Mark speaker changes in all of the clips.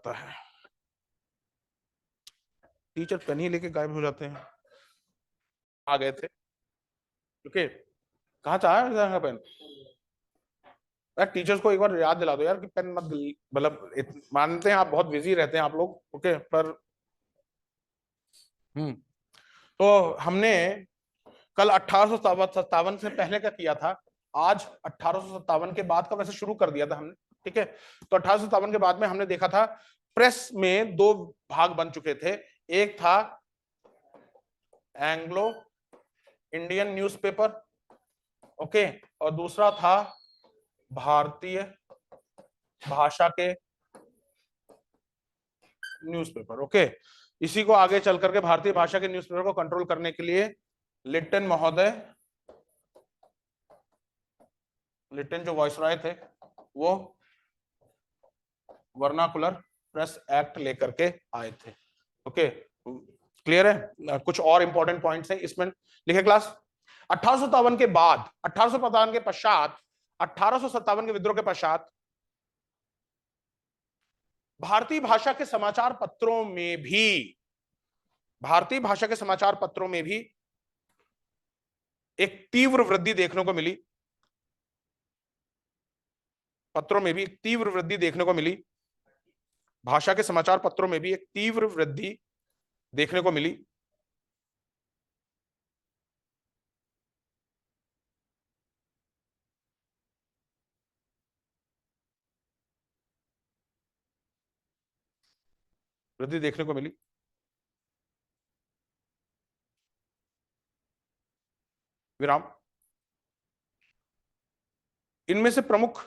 Speaker 1: जाता है, teacher pen ही लेके गायब हो जाते हैं। आ गए थे, ओके, कहाँ चाहे पेन? यार टीचर्स को एक बार याद दिला दो यार कि पेन मत, मतलब मानते हैं आप बहुत बिजी रहते हैं आप लोग, ओके, पर तो हमने कल 1857 से पहले का किया था, आज 1857 के बाद का वैसे शुरू कर दिया था हमने, ठीक है। तो 1857 के बाद में हमने देखा था प्रेस में दो भाग बन चुके थे, एक था एंग्लो इंडियन न्यूज़पेपर, ओके, और दूसरा था भारतीय भाषा के न्यूज़पेपर, ओके। इसी को आगे चल करके भारतीय भाषा के न्यूज़पेपर को कंट्रोल करने के लिए लिट्टन महोदय, लिट्टन जो वायसराय थे, वो वर्नाकुलर प्रेस एक्ट लेकर के आए थे, ओके। क्लियर है? कुछ और इंपॉर्टेंट पॉइंट्स हैं इसमें लिखे क्लास। 1857 के बाद, 1857 के पश्चात, 1857 के विद्रोह के पश्चात भारतीय भाषा के समाचार पत्रों में भी, भारतीय भाषा के समाचार पत्रों में भी एक तीव्र वृद्धि देखने को मिली, पत्रों में भी एक तीव्र वृद्धि देखने को मिली, भाषा के समाचार पत्रों में भी एक तीव्र वृद्धि देखने को मिली। वृद्धि देखने को मिली। विराम। इनमें से प्रमुख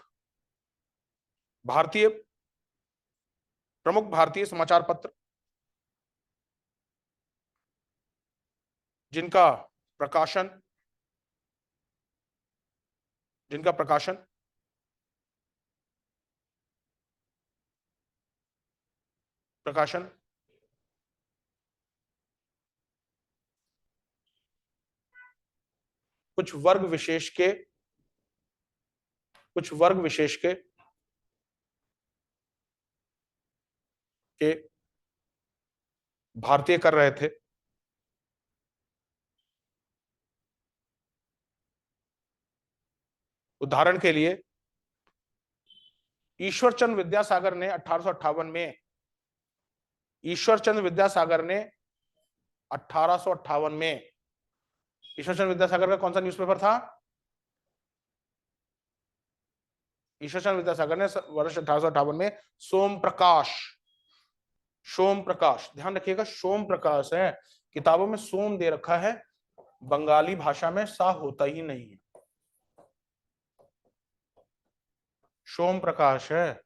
Speaker 1: भारतीय समाचार पत्र जिनका प्रकाशन जिनका प्रकाशन प्रकाशन कुछ वर्ग विशेष के भारतीय कर रहे थे। उदाहरण के लिए ईश्वरचंद्र विद्यासागर ने 1858 में, ईश्वरचंद्र विद्यासागर ने 1858 में, ईश्वरचंद्र विद्यासागर का कौन सा न्यूज़पेपर था? ईश्वरचंद्र विद्यासागर ने वर्ष 1858 में सोम प्रकाश, सोम प्रकाश, ध्यान रखिएगा सोम प्रकाश है, किताबों में सोम दे रखा है, बंगाली भाषा में सा होता ही नहीं है, सोम प्रकाश है,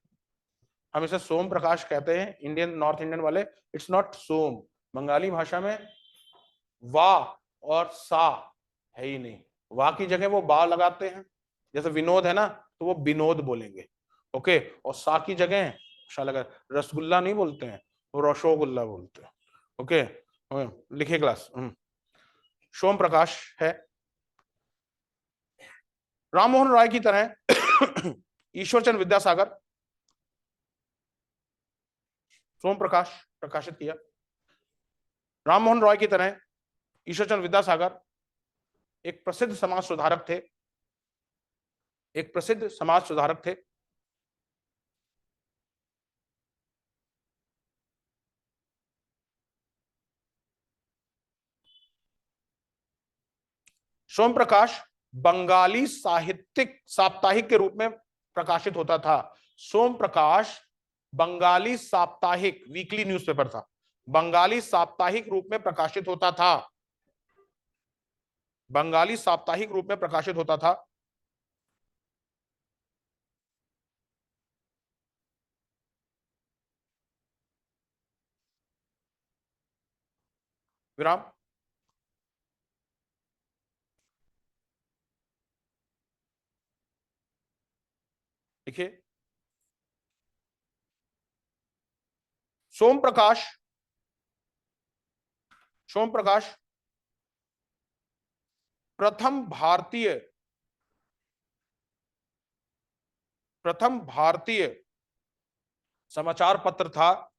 Speaker 1: हम इसे सोम प्रकाश कहते हैं इंडियन, नॉर्थ इंडियन वाले, इट्स नॉट सोम। बंगाली भाषा में वा और सा है ही नहीं, वा की जगह वो बा लगाते हैं, जैसे विनोद है ना तो वो विनोद बोलेंगे, ओके, और सा की जगह शा लगा, रसगुल्ला नहीं बोलते हैं, वो रसोगुल्ला बोलते हैं, ओके। लिखिए क्लास। सोम प्रकाश है। राममोहन राय की तरह ईश्वरचंद्र विद्यासागर सोम प्रकाश प्रकाशित किया। राममोहन रॉय की तरह ईश्वरचंद्र विद्यासागर एक प्रसिद्ध समाज सुधारक थे, एक प्रसिद्ध समाज सुधारक थे। सोम प्रकाश बंगाली साहित्यिक साप्ताहिक के रूप में प्रकाशित होता था। सोम प्रकाश बंगाली साप्ताहिक वीकली न्यूज़पेपर था, बंगाली साप्ताहिक रूप में प्रकाशित होता था, बंगाली साप्ताहिक रूप में प्रकाशित होता था। विराम। देखिए सोम प्रकाश, सोम प्रकाश प्रथम भारतीय समाचार पत्र था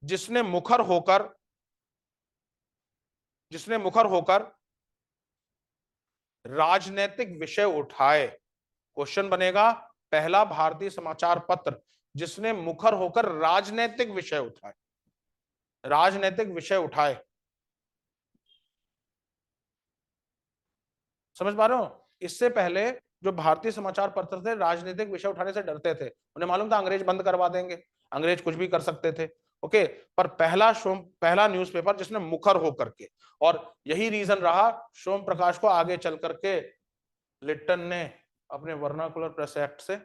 Speaker 1: जिसने मुखर होकर राजनीतिक विषय उठाए। क्वेश्चन बनेगा, पहला भारतीय समाचार पत्र जिसने मुखर होकर राजनीतिक विषय उठाए। समझ पा रहे हो? इससे पहले जो भारतीय समाचार पत्र थे राजनीतिक विषय उठाने से डरते थे, उन्हें मालूम था अंग्रेज बंद करवा देंगे, अंग्रेज कुछ भी कर सकते थे। ओके, पर पहला न्यूज़पेपर जिसने मुखर होकर के, और यही रीजन रहा सोम प्रकाश को आगे चल करके लिट्टन ने अपने वर्नाकुलर प्रेस एक्ट से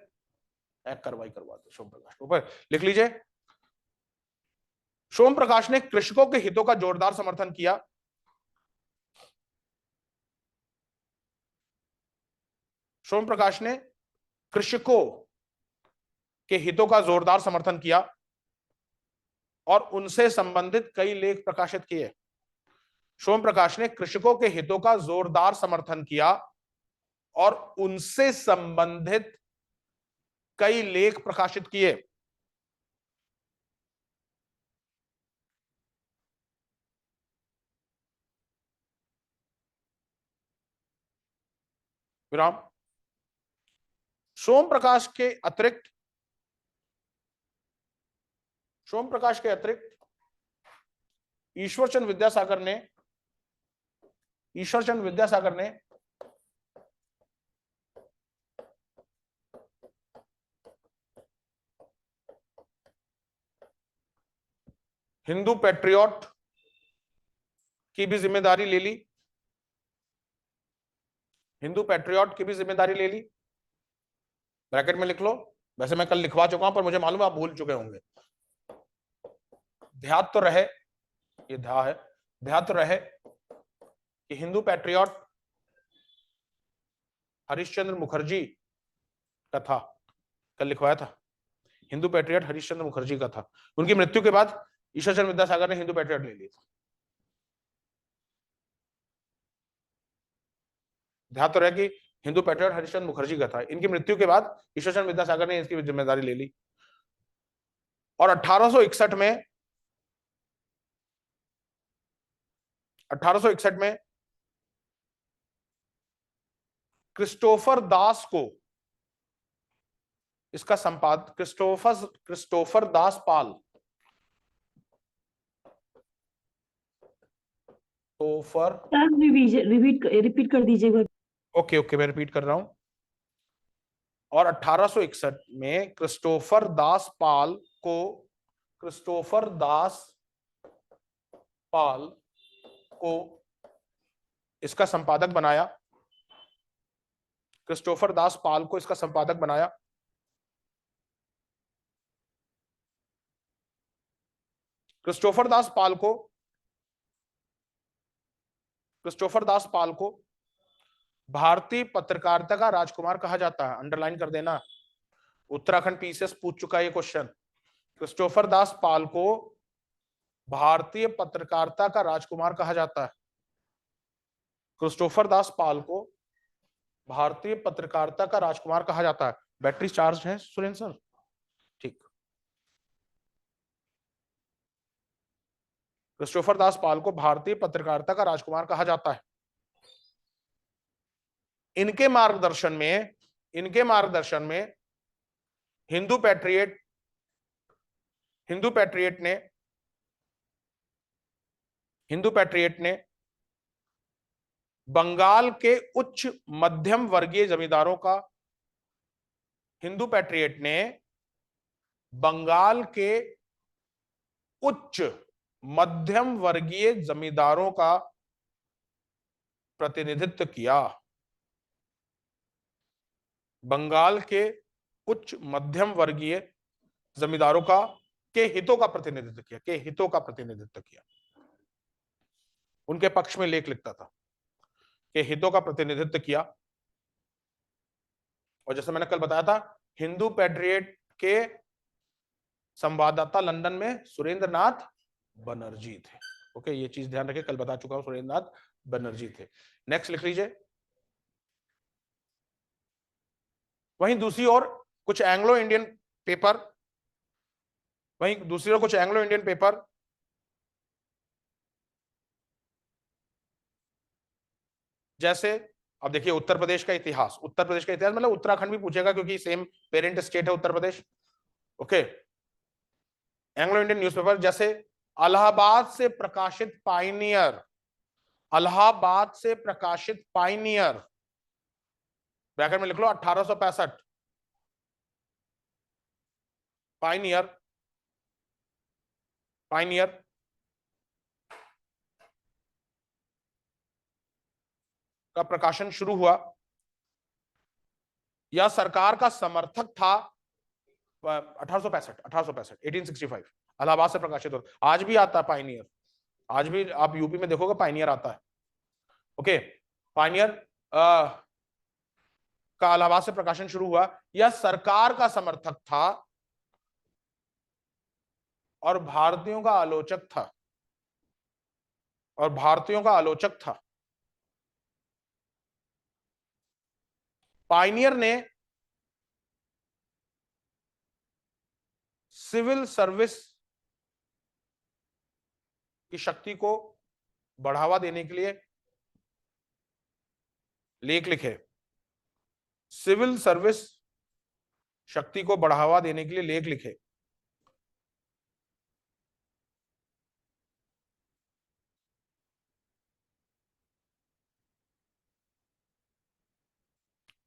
Speaker 1: कार्रवाई करवा दी सोम प्रकाश के ऊपर। लिख लीजिए, सोम प्रकाश ने कृषकों के हितों का जोरदार समर्थन किया। सोम प्रकाश ने कृषकों के हितों का जोरदार समर्थन किया और उनसे संबंधित कई लेख प्रकाशित किए। सोम प्रकाश ने कृषकों के हितों का जोरदार समर्थन किया और उनसे संबंधित कई लेख प्रकाशित किए। विराम। सोम प्रकाश के अतिरिक्त ईश्वरचंद विद्यासागर ने हिंदू पैट्रियट की भी जिम्मेदारी ले ली। ब्रैकेट में लिख लो, वैसे मैं कल लिखवा चुका हूं पर मुझे मालूम है आप भूल चुके होंगे। ध्यान तो रहे, ये ध्यान तो रहे कि हिंदू पैट्रियट हरिश्चंद्र मुखर्जी का था, कल लिखवाया था। हिंदू पैट्रियट हरिश्चंद्र मुखर्जी का था। उनकी मृत्यु के बाद ईश्वरचंद्र विद्यासागर ने हिंदू पैट्रियट ले ली थी। ध्यान तो रहे कि हिंदू पैट्रियट हरिश्चंद्र मुखर्जी का था। इनकी मृत्यु के बाद ईश्वरचंद्र विद्यासागर ने इसकी जिम्मेदारी ले ली और 1861 में क्रिस्टोफर दास को इसका संपादक क्रिस्टोफर दास पाल
Speaker 2: रिपीट कर दीजिएगा।
Speaker 1: ओके मैं रिपीट कर रहा हूं। और 1861 में क्रिस्टोफर दास पाल को इसका संपादक बनाया। क्रिस्टोफर दास पाल को इसका संपादक बनाया। क्रिस्टोफर दास पाल को भारतीय पत्रकारिता का राजकुमार कहा जाता है। अंडरलाइन कर देना, उत्तराखंड पीसीएस पूछ चुका है ये क्वेश्चन। क्रिस्टोफर दास पाल को भारतीय पत्रकारिता का राजकुमार कहा जाता है। क्रिस्टोफर दास पाल को भारतीय पत्रकारिता का राजकुमार कहा जाता है। बैटरी चार्ज है सुरेंद्र सर? ठीक। क्रिस्टोफर दास पाल को भारतीय पत्रकारिता का राजकुमार कहा जाता है। इनके मार्गदर्शन में हिंदू पैट्रियट ने बंगाल के उच्च मध्यम वर्गीय जमींदारों का प्रतिनिधित्व किया। बंगाल के उच्च मध्यम वर्गीय जमींदारों के हितों का प्रतिनिधित्व किया। उनके पक्ष में लेख लिखता था, के हितों का प्रतिनिधित्व किया। और जैसे मैंने कल बताया था, हिंदू पैट्रियट के संवाददाता लंदन में सुरेंद्र नाथ बनर्जी थे। ओके, ये चीज ध्यान रखिए, कल बता चुका हूं, सुरेंद्र नाथ बनर्जी थे। नेक्स्ट लिख लीजिए। वहीं दूसरी ओर कुछ एंग्लो इंडियन पेपर वहीं दूसरी ओर कुछ एंग्लो इंडियन पेपर, जैसे अब देखिए उत्तर प्रदेश का इतिहास, उत्तर प्रदेश का इतिहास मतलब उत्तराखंड भी पूछेगा क्योंकि सेम पेरेंट स्टेट है Uttar Pradesh. Okay, Anglo Indian newspaper जैसे इलाहाबाद से प्रकाशित पाइनियर, इलाहाबाद से प्रकाशित पाइनियर, ब्रैकेट में लिख लो 1865, पाइनियर, पाइनियर का प्रकाशन शुरू हुआ या सरकार का समर्थक था 1865, 1865 इलाहाबाद से प्रकाशित होता। आज भी आता है पाइनियर, आज भी आप यूपी में देखोगे पाइनियर आता है। ओके, पाइनियर का इलाहाबाद से प्रकाशन शुरू हुआ या सरकार का समर्थक था और भारतीयों का आलोचक था, और भारतीयों का आलोचक था। पाइनियर ने सिविल सर्विस की शक्ति को बढ़ावा देने के लिए लेख लिखे, सिविल सर्विस शक्ति को बढ़ावा देने के लिए लेख लिखे।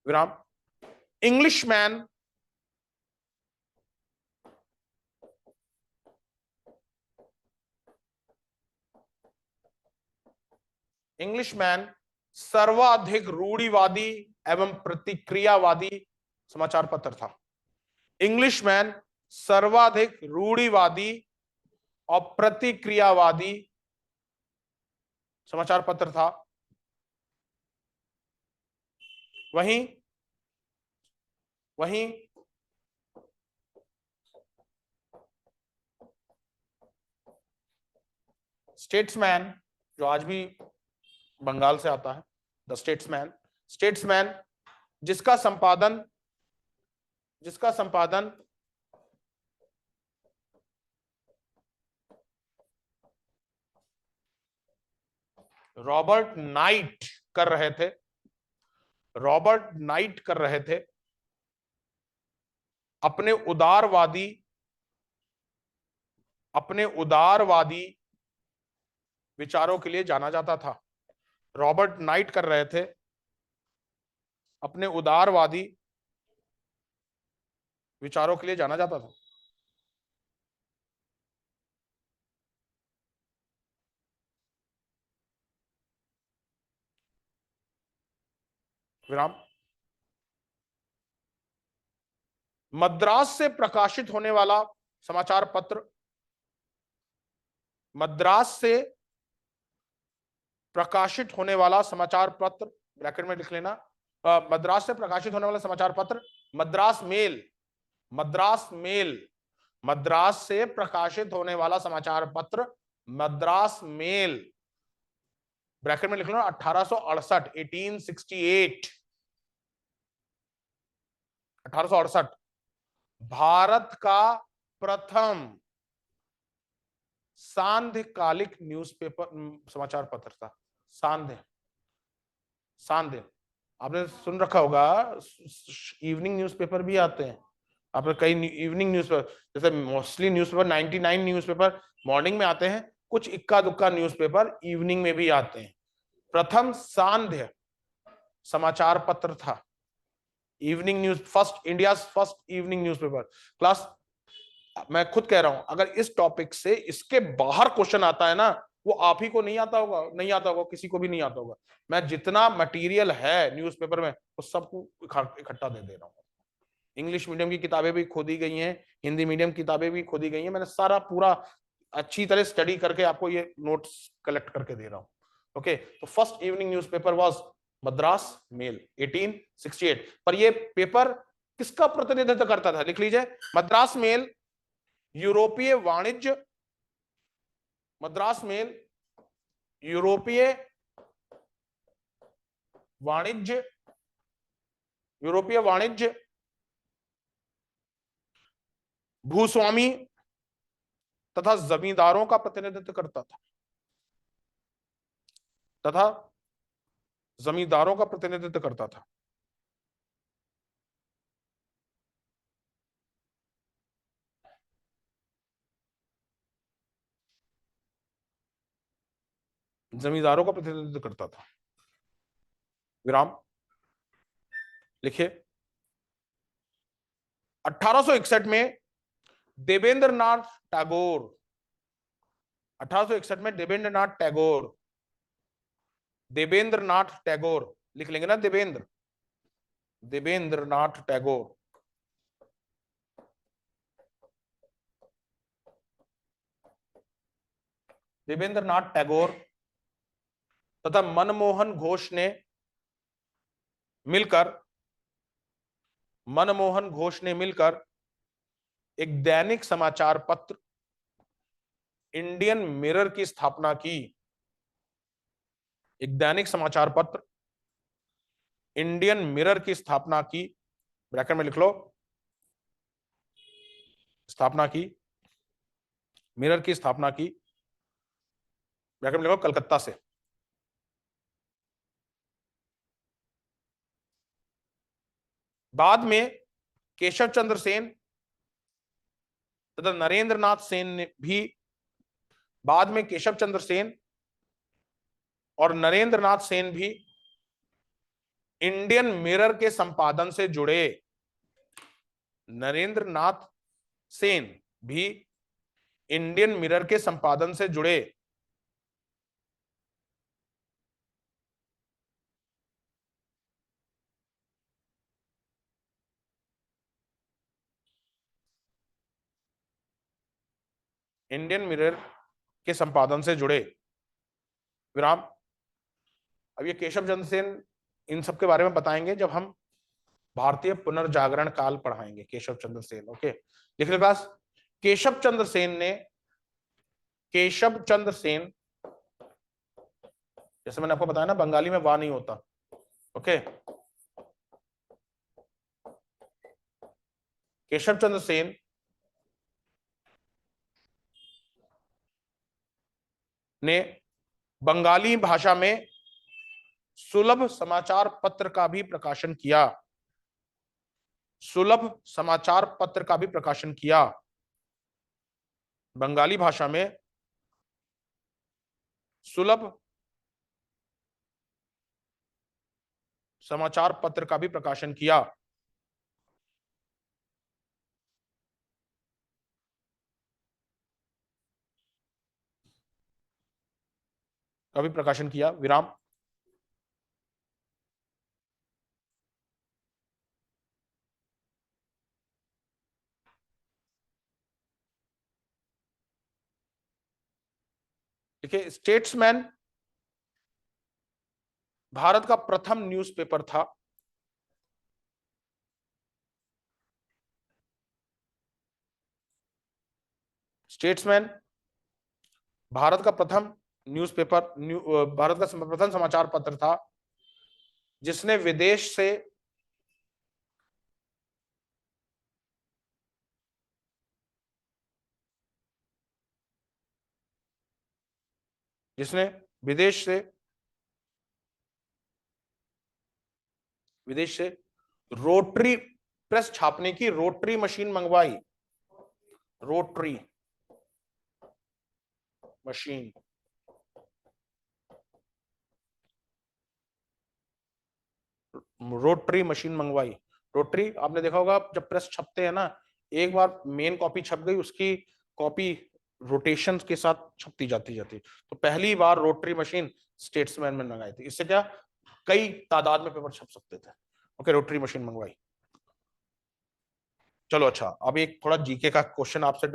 Speaker 1: विराम। इंग्लिशमैन, इंग्लिशमैन सर्वाधिक रूढ़िवादी एवं प्रतिक्रियावादी समाचार पत्र था। इंग्लिशमैन सर्वाधिक रूढ़िवादी और प्रतिक्रियावादी समाचार पत्र था। वहीं वहीं स्टेट्समैन, जो आज भी बंगाल से आता है, द स्टेट्समैन, स्टेट्समैन जिसका संपादन रॉबर्ट नाइट कर रहे थे, रॉबर्ट नाइट कर रहे थे, अपने उदारवादी विचारों के लिए जाना जाता था। रॉबर्ट नाइट कर रहे थे अपने उदारवादी विचारों के लिए जाना जाता था। विराम। मद्रास से प्रकाशित होने वाला समाचार पत्र, मद्रास से प्रकाशित होने वाला समाचार पत्र, ब्रैकेट में लिख लेना, मद्रास से प्रकाशित होने वाला समाचार पत्र मद्रास मेल, मद्रास मेल, मद्रास से प्रकाशित होने वाला समाचार पत्र मद्रास मेल, ब्रैकेट में लिख लो 1868, 1868, 1868 भारत का प्रथम सांध्यकालिक न्यूज़पेपर समाचार पत्र था। सांध्य, सांध्य आपने सुन रखा होगा, इवनिंग न्यूज़पेपर भी आते हैं, आपने कई इवनिंग न्यूज़पेपर, जैसे मोस्टली न्यूज़पेपर 99 न्यूज़पेपर मॉर्निंग में आते हैं, कुछ इक्का दुक्का न्यूज़पेपर इवनिंग में भी आते हैं। प्रथम सांध्य समाचार पत्र था, evening news, first, India first evening newspaper. Class, मैं खुद कह रहा हूं, अगर इस टॉपिक से इसके बाहर क्वेश्चन आता है ना, वो आप ही को नहीं आता होगा, नहीं आता होगा, किसी को भी नहीं आता होगा। मैं जितना मटेरियल है न्यूज़पेपर में वो सबको इकट्ठा दे रहा हूँ। इंग्लिश मीडियम की किताबें भी खोदी गई हैं, हिंदी मीडियम किताबें भी खोदी गई हैं, मैंने सारा पूरा अच्छी तरह स्टडी करके आपको ये नोट्स कलेक्ट करके दे रहा हूँ। ओके, तो first evening newspaper was Madras Mail 1868। पर ये पेपर किसका प्रतिनिधित्व करता था, लिख लीजिए, मद्रास मेल यूरोपीय वाणिज्य, मद्रास मेल यूरोपीय वाणिज्य, यूरोपीय वाणिज्य, भूस्वामी तथा जमींदारों का प्रतिनिधित्व करता था, तथा जमींदारों का प्रतिनिधित्व करता था। जमींदारों का प्रतिनिधित्व करता था। विराम। लिखिए, 1861 में देवेंद्र नाथ टैगोर, 1861 में देवेंद्र नाथ टैगोर, देवेंद्र नाथ टैगोर लिख लेंगे ना, देवेंद्र, देवेंद्र नाथ टैगोर, देवेंद्र नाथ टैगोर तथा मनमोहन घोष ने मिलकर, मनमोहन घोष ने मिलकर एक दैनिक समाचार पत्र इंडियन मिरर की स्थापना की। एक दैनिक समाचार पत्र इंडियन मिरर की स्थापना की, ब्रैकेट में लिख लो, स्थापना की, मिरर की स्थापना की, ब्रैकेट में लिखो, कलकत्ता से। बाद में केशव चंद्र सेन तथा नरेंद्र नाथ सेन ने भी, बाद में केशव चंद्र सेन और नरेंद्र नाथ सेन भी इंडियन मिरर के संपादन से जुड़े। नरेंद्र नाथ सेन भी इंडियन मिरर के संपादन से जुड़े। इंडियन मिरर के संपादन से जुड़े। विराम। अब ये केशव चंद्र सेन, इन सब के बारे में बताएंगे जब हम भारतीय पुनर्जागरण काल पढ़ाएंगे। केशव चंद्र सेन, ओके, लिख लो क्लास। केशव चंद्र सेन ने, केशव चंद्र सेन, जैसे मैंने आपको बताया ना, बंगाली में वाह नहीं होता, ओके। केशव चंद्र सेन ने बंगाली भाषा में सुलभ समाचार पत्र का भी प्रकाशन किया, सुलभ समाचार पत्र का भी प्रकाशन किया। बंगाली भाषा में सुलभ समाचार पत्र का भी प्रकाशन किया। का भी प्रकाशन किया। विराम। देखिए, स्टेट्समैन भारत का प्रथम न्यूज़पेपर था। स्टेट्समैन भारत का प्रथम न्यूज़पेपर, भारत का प्रथम समाचार पत्र था जिसने विदेश से जिसने विदेश से रोटरी प्रेस छापने की रोटरी मशीन मंगवाई। रोटरी मशीन, रोटरी मशीन मंगवाई। रोटरी आपने देखा होगा, जब प्रेस छपते हैं ना, एक बार मेन कॉपी छप गई, उसकी कॉपी रोटेशन के साथ छपती जाती। तो पहली बार रोटरी मशीन स्टेट्समैन में मंगाई थी। इससे क्या, कई तादाद में पेपर छप सकते थे। ओके, रोटरी मशीन मंगवाई। चलो अच्छा, अब एक थोड़ा जीके का क्वेश्चन आपसे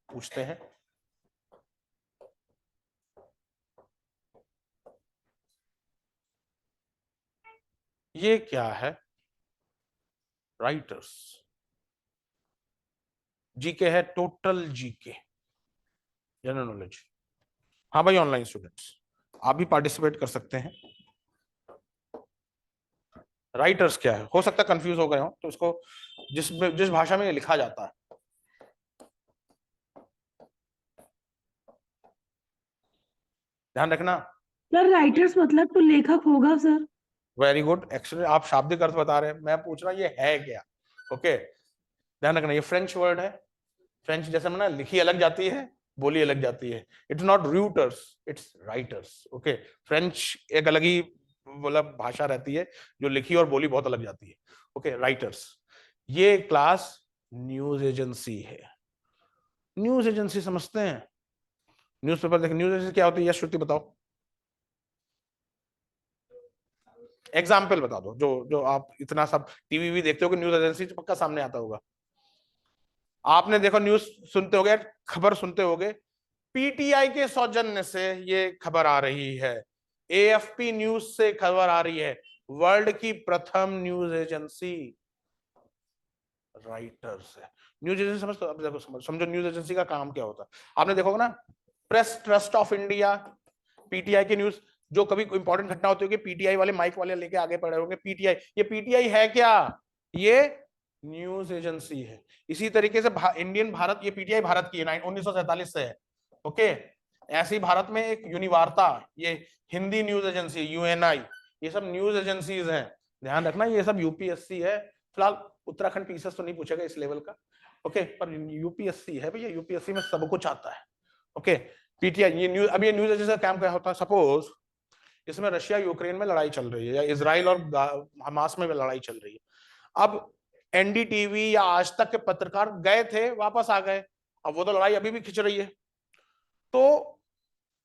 Speaker 1: पूछते हैं। ये क्या है? राइटर्स, जीके है, टोटल जीके, जनरल नॉलेज। हाँ भाई, ऑनलाइन स्टूडेंट्स आप भी पार्टिसिपेट कर सकते हैं। राइटर्स क्या है? हो सकता है कंफ्यूज हो गए हो, तो इसको जिस भाषा में ये लिखा जाता है, ध्यान रखना।
Speaker 2: सर राइटर्स मतलब तो लेखक होगा सर।
Speaker 1: वेरी गुड, एक्चुअली आप शाब्दिक अर्थ बता रहे हैं, मैं पूछ रहा हूँ ये है क्या। ओके, ध्यान रखना ये फ्रेंच वर्ड है। फ्रेंच जैसे ना लिखी अलग जाती है, बोली अलग जाती है। It's not routers, it's writers. Okay, French एक अलग ही मतलब भाषा रहती है जो लिखी और बोली बहुत अलग जाती है। Okay, writers. ये क्लास न्यूज एजेंसी है। न्यूज एजेंसी समझते हैं? न्यूज़पेपर देख, न्यूज एजेंसी क्या होती है? यश श्रुति बताओ, एग्जाम्पल बता दो। जो जो आप इतना सब टीवी भी देखते हो कि न्यूज एजेंसी तो पक्का सामने आता होगा। आपने देखो न्यूज सुनते होगे, खबर सुनते होगे, पीटीआई के सौजन्य से ये खबर आ रही है, एएफपी न्यूज से खबर आ रही है, वर्ल्ड की प्रथम न्यूज एजेंसी राइटर्स है। न्यूज एजेंसी समझ, तो अब देखो समझो न्यूज एजेंसी का काम क्या होता है। आपने देखोगे ना, press trust of India, PTI की न्यूज, जो कभी इंपॉर्टेंट घटना होती होगी, पीटीआई वाले माइक वाले लेके आगे पड़े होंगे, पीटीआई। ये पीटीआई है क्या? ये न्यूज एजेंसी है। इसी तरीके से इंडियन भारत, ये पीटीआई भारत की है, 1947 से है। ओके, ऐसे ही भारत में एक यूनिवार्ता, ये हिंदी न्यूज एजेंसी, यूएनआई, ये सब न्यूज एजेंसीज हैं। ध्यान रखना ये सब यूपीएससी है। फिलहाल उत्तराखंड पीसीएस तो नहीं पूछेगा इस लेवल का। ओके, पर यूपीएससी है भैया, यूपीएससी में सब कुछ आता है। ओके, पीटीआई ये न्यूज, अब ये न्यूज एजेंसी का काम क्या होता है? सपोज इसमें रशिया यूक्रेन में लड़ाई चल रही है, या इसराइल और हमास में लड़ाई चल रही है। अब एनडीटीवी या आज तक के पत्रकार गए थे, वापस आ गए, अब वो तो लड़ाई अभी भी खिंच रही है। तो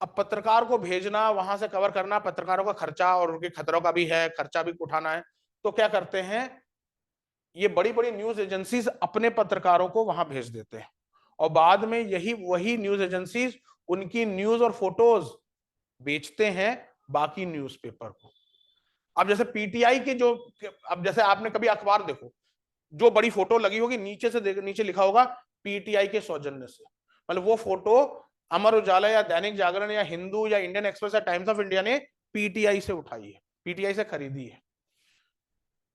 Speaker 1: अब पत्रकार को भेजना, वहां से कवर करना, पत्रकारों का खर्चा और उनके खतरों का भी है, खर्चा भी उठाना है। तो क्या करते हैं, ये बड़ी बड़ी न्यूज एजेंसीज अपने पत्रकारों को वहां भेज देते हैं, और बाद में यही वही न्यूज एजेंसीज उनकी न्यूज और फोटोज बेचते हैं बाकी न्यूज़पेपर को। अब जैसे पीटीआई के जो, अब जैसे आपने कभी अखबार देखो, जो बड़ी फोटो लगी होगी, नीचे से नीचे लिखा होगा पीटीआई के सौजन्य से, मतलब वो फोटो अमर उजाला या दैनिक जागरण या हिंदू या इंडियन एक्सप्रेस या टाइम्स ऑफ इंडिया ने पीटीआई से उठाई है, पीटीआई से खरीदी है।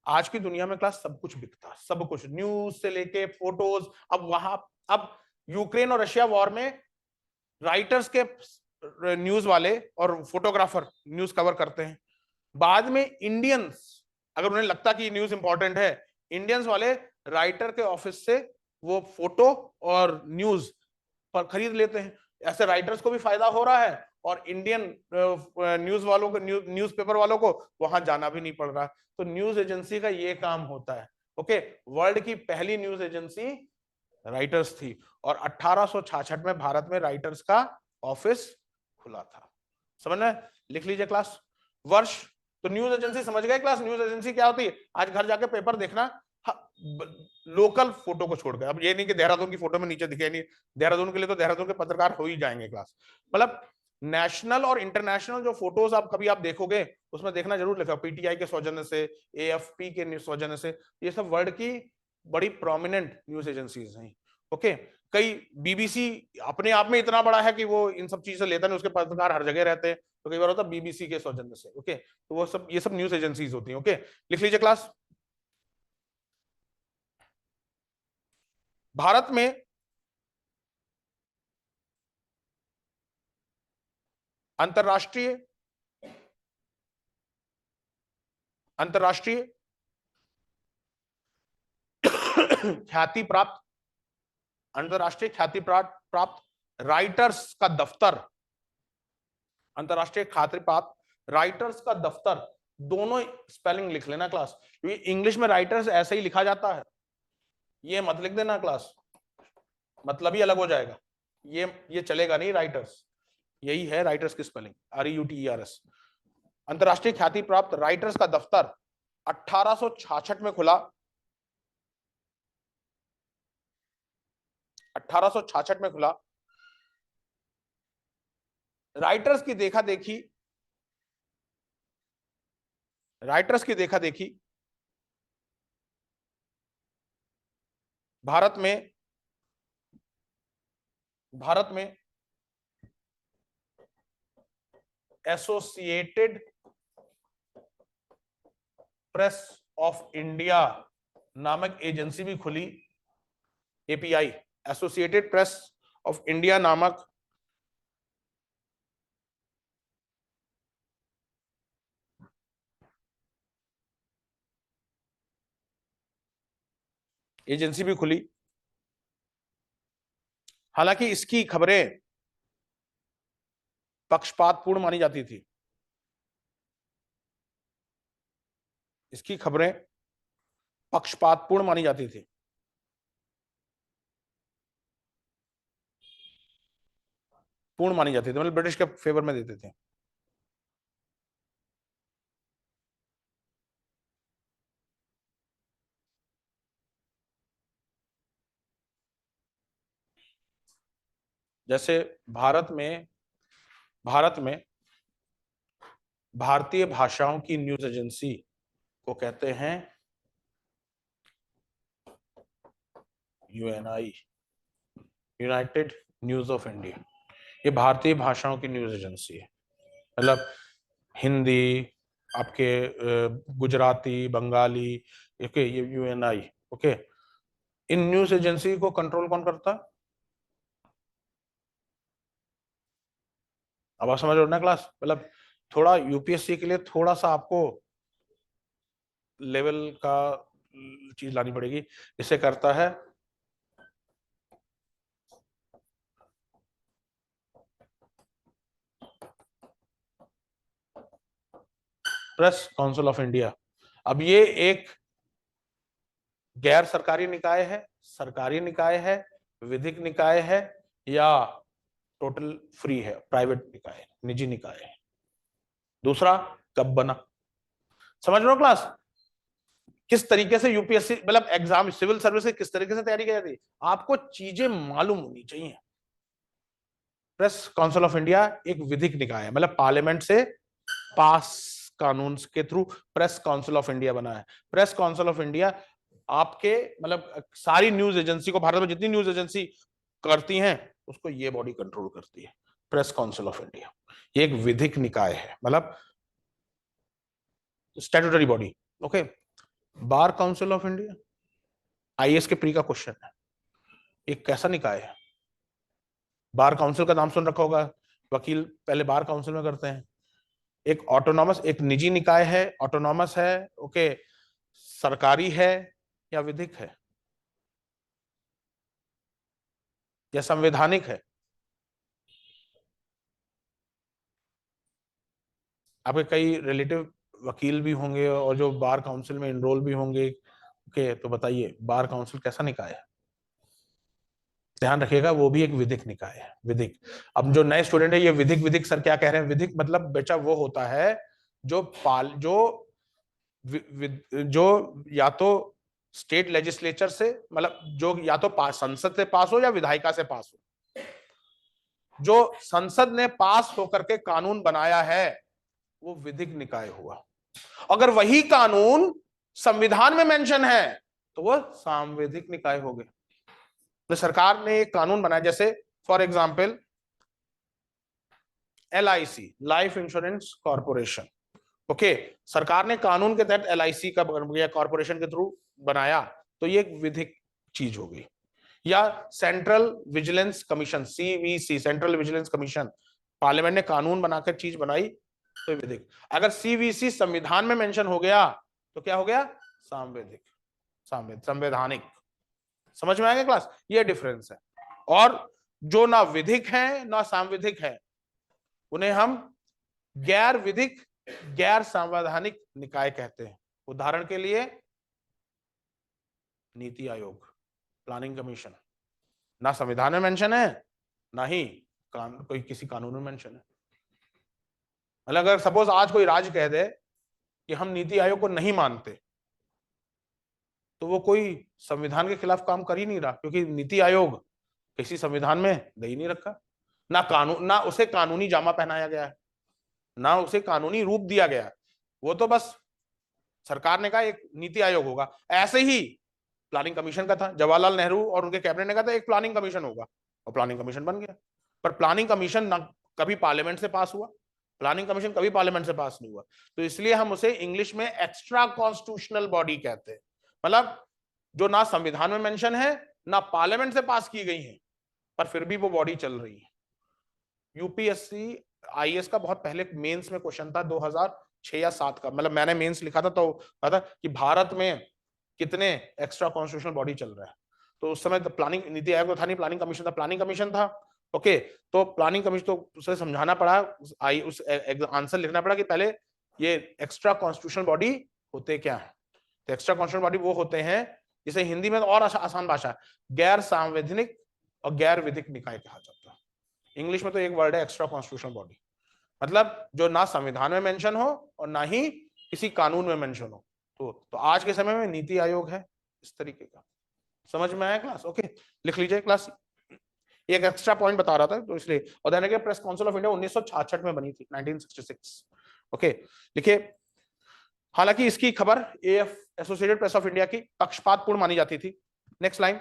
Speaker 1: आज की दुनिया में क्लास सब कुछ बिकता है, सब कुछ, न्यूज से लेके फोटोज। अब वहां, अब यूक्रेन और रशिया वॉर में राइटर्स के, न्यूज वाले और फोटोग्राफर न्यूज कवर करते हैं। बाद में इंडियंस, अगर उन्हें लगता कि न्यूज इंपॉर्टेंट है, इंडियंस वाले राइटर के ऑफिस से वो फोटो और न्यूज पर खरीद लेते हैं। ऐसे राइटर्स को भी फायदा हो रहा है, और इंडियन न्यूज वालों को, न्यूज पेपर वालों को वहां जाना भी नहीं पड़ रहा। तो न्यूज एजेंसी का ये काम होता है। ओके, वर्ल्ड की पहली न्यूज एजेंसी राइटर्स थी, और 1866 में भारत में राइटर्स का ऑफिस खुला था। समझ में? लिख लीजिए क्लास, वर्ष। तो न्यूज एजेंसी समझ गए क्लास, न्यूज एजेंसी क्या होती है? आज घर जाके पेपर देखना, लोकल फोटो को छोड़कर। अब ये नहीं कि देहरादून की फोटो में नीचे दिखे नहीं, देहरादून के लिए तो देहरादून के पत्रकार हो ही जाएंगे क्लास। मतलब नेशनल और इंटरनेशनल जो फोटोज आप कभी आप देखोगे, उसमें देखना जरूर लिखा पीटीआई के सौजन्य से, एएफपी के सौजन्य से। ये सब वर्ल्ड की बड़ी प्रोमिनेंट न्यूज एजेंसीज हैं। ओके, कई बीबीसी अपने आप में इतना बड़ा है कि वो इन सब चीजें लेता नहीं, उसके पत्रकार हर जगह रहते हैं, तो कई बार होता है बीबीसी के सौजन्य से। ओके, तो वो सब, ये सब न्यूज एजेंसीज होती हैं। ओके, लिख लीजिए क्लास। भारत में अंतरराष्ट्रीय अंतरराष्ट्रीय ख्याति प्राप्त, अंतरराष्ट्रीय ख्याति प्राप्त राइटर्स का दफ्तर, अंतरराष्ट्रीय ख्याति प्राप्त राइटर्स का दफ्तर, दोनों स्पेलिंग लिख लेना क्लास, क्योंकि इंग्लिश में राइटर्स ऐसे ही लिखा जाता है, ये मत लिख देना क्लास, मतलब ही अलग हो जाएगा। ये चलेगा नहीं, राइटर्स, यही है राइटर्स की स्पेलिंग, REUTERS। अंतरराष्ट्रीय ख्याति प्राप्त राइटर्स का दफ्तर 1866 में खुला, 1866 में खुला। राइटर्स की देखा देखी, राइटर्स की देखा देखी भारत में, भारत में एसोसिएटेड प्रेस ऑफ इंडिया नामक एजेंसी भी खुली, API, associated press of India नामक एजेंसी भी खुली। हालांकि इसकी खबरें पक्षपातपूर्ण मानी जाती थी, इसकी खबरें पक्षपातपूर्ण मानी जाती थी। पूर्ण मानी जाती थी, मतलब ब्रिटिश के फेवर में देते थे। जैसे भारत में भारतीय भाषाओं की न्यूज एजेंसी को कहते हैं Uni, United news of India. ये भारतीय भाषाओं की न्यूज एजेंसी है, मतलब हिंदी, आपके गुजराती, बंगाली, ओके, ये Uni. Okay, in news agency को कंट्रोल कौन करता है? अब आप समझ रहे हो ना क्लास, मतलब थोड़ा यूपीएससी के लिए थोड़ा सा आपको लेवल का चीज लानी पड़ेगी। इसे करता है प्रेस काउंसिल ऑफ इंडिया। अब ये एक गैर सरकारी निकाय है, सरकारी निकाय है, विधिक निकाय है, या टोटल फ्री है, प्राइवेट निकाय, निजी निकाय है? दूसरा, कब बना? समझ रहे हो क्लास? किस तरीके से यूपीएससी, मतलब एग्जाम, सिविल सर्विस की किस तरीके से तैयारी की जाती है, आपको चीजें मालूम होनी चाहिए। प्रेस काउंसिल ऑफ इंडिया एक विधिक निकाय है, मतलब पार्लियामेंट से पास कानून के through press council of India बना है। प्रेस काउंसिल ऑफ इंडिया आपके, मतलब सारी न्यूज एजेंसी को, भारत में जितनी न्यूज एजेंसी करती हैं उसको ये बॉडी कंट्रोल करती है, प्रेस काउंसिल ऑफ इंडिया। ये एक विधिक निकाय है, मतलब statutory body. Okay, bar council of India, IAS के प्री का क्वेश्चन है, एक कैसा निकाय है? बार काउंसिल का नाम सुन रखा होगा, वकील पहले बार काउंसिल में करते हैं। एक ऑटोनॉमस, एक निजी निकाय है, ऑटोनॉमस है, ओके, सरकारी है या विधिक है या संवैधानिक है? आपके कई रिलेटिव वकील भी होंगे और जो बार काउंसिल में इनरोल भी होंगे। ओके, तो बताइए बार काउंसिल कैसा निकाय है? ध्यान रखिएगा, वो भी एक विधिक निकाय है, विधिक। अब जो नए स्टूडेंट है, ये विधिक विधिक सर क्या कह रहे हैं? विधिक मतलब बेटा वो होता है जो या तो स्टेट लेजिस्लेचर से, मतलब जो या तो संसद से पास हो या विधायिका से पास हो, जो संसद ने पास होकर के कानून बनाया है वो विधिक निकाय हुआ। अगर वही कानून संविधान में मेंशन है तो वो सांविधिक निकाय हो गए। तो सरकार ने एक कानून बनाया, जैसे for example LIC, life insurance corporation. Okay, सरकार ने कानून के तहत LIC का कॉर्पोरेशन के थ्रू बनाया, तो ये एक विधिक चीज हो गई। या central vigilance commission, CVC, central vigilance commission, parliament ने कानून बनाकर चीज बनाई तो विधिक। अगर CVC संविधान में मेंशन हो गया तो क्या हो गया? सांविधिक, संवैधानिक। समझ में आएगा क्लास? ये डिफरेंस है। और जो ना विधिक है ना सांविधिक है, उन्हें हम गैर विधिक, गैर संवैधानिक निकाय कहते हैं। उदाहरण के लिए नीति आयोग, प्लानिंग कमीशन, ना संविधान में मेंशन है ना ही कोई किसी कानून में मेंशन है। मतलब अगर सपोज आज कोई राज्य कह दे कि हम नीति आयोग को नहीं मानते, तो वो कोई संविधान के खिलाफ काम कर ही नहीं रहा, क्योंकि नीति आयोग किसी संविधान में दे ही नहीं रखा, ना कानून, ना उसे कानूनी जामा पहनाया गया है, ना उसे कानूनी रूप दिया गया है। वो तो बस सरकार ने कहा एक नीति आयोग होगा। ऐसे ही प्लानिंग कमीशन का था, जवाहरलाल नेहरू और उनके कैबिनेट ने कहा था एक प्लानिंग कमीशन होगा, और प्लानिंग कमीशन बन गया। पर प्लानिंग कमीशन ना कभी पार्लियामेंट से पास हुआ, प्लानिंग कमीशन कभी पार्लियामेंट से पास नहीं हुआ, तो इसलिए हम उसे इंग्लिश में एक्स्ट्रा कॉन्स्टिट्यूशनल बॉडी कहते हैं। मतलब जो ना संविधान में मेंशन है ना पार्लियामेंट से पास की गई है, पर फिर भी वो बॉडी चल रही है। यूपीएससी आईएएस का बहुत पहले मेंस में क्वेश्चन था 2006 या 7 का, मतलब मैंने मेंस लिखा था तो कहा था कि भारत में कितने एक्स्ट्रा कॉन्स्टिट्यूशनल बॉडी चल रहा है। तो उस समय तो प्लानिंग नीति आयोग तो था नहीं, प्लानिंग कमीशन था, प्लानिंग कमीशन था। ओके, तो प्लानिंग कमीशन तो उसे समझाना पड़ा, उस आंसर लिखना पड़ा कि पहले ये एक्स्ट्रा कॉन्स्टिट्यूशनल बॉडी होते क्या है। तो एक्स्ट्रा कॉन्स्टिट्यूशनल बॉडी वो होते हैं जिसे हिंदी में और आसान भाषा गैर संवैधानिक और गैर विधिक निकाय कहा जाता है। इंग्लिश में तो एक वर्ड है एक्स्ट्रा कॉन्स्टिट्यूशनल बॉडी, मतलब जो ना संविधान में मेंशन हो और ना ही किसी कानून में मेंशन हो। तो आज के समय में नीति आयोग है इस तरीके का। समझ में आया क्लास? ओके, लिख लीजिए क्लास। एक एक्स्ट्रा पॉइंट बता रहा था तो इसलिए। और ध्यान रखिए प्रेस काउंसिल ऑफ इंडिया 1966 में बनी थी, 1966। ओके, लिखिए हालांकि इसकी खबर AF associated press of India की पक्षपातपूर्ण मानी जाती थी। नेक्स्ट लाइन,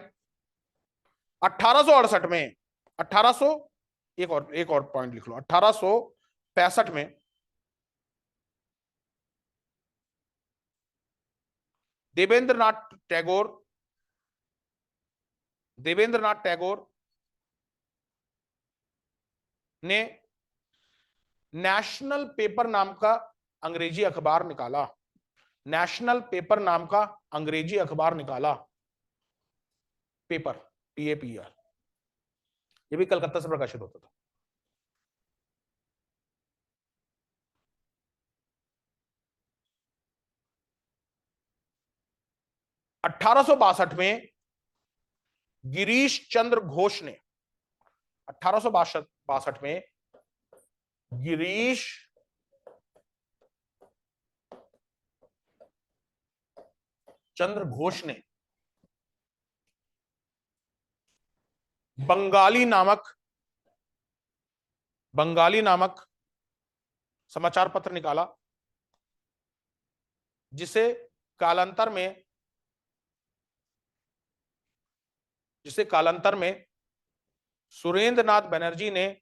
Speaker 1: 1868 में 1800 एक और पॉइंट लिख लो, 1865 में देवेंद्रनाथ टैगोर ने नेशनल पेपर नाम का अंग्रेजी अखबार निकाला। नेशनल पेपर नाम का अंग्रेजी अखबार निकाला, पेपर, PAPR। ये भी कलकत्ता से प्रकाशित होता था। अठारह में गिरीश चंद्र घोष ने 1862 में गिरीश चंद्र घोष ने बंगाली नामक समाचार पत्र निकाला, जिसे कालांतर में सुरेंद्र नाथ बनर्जी ने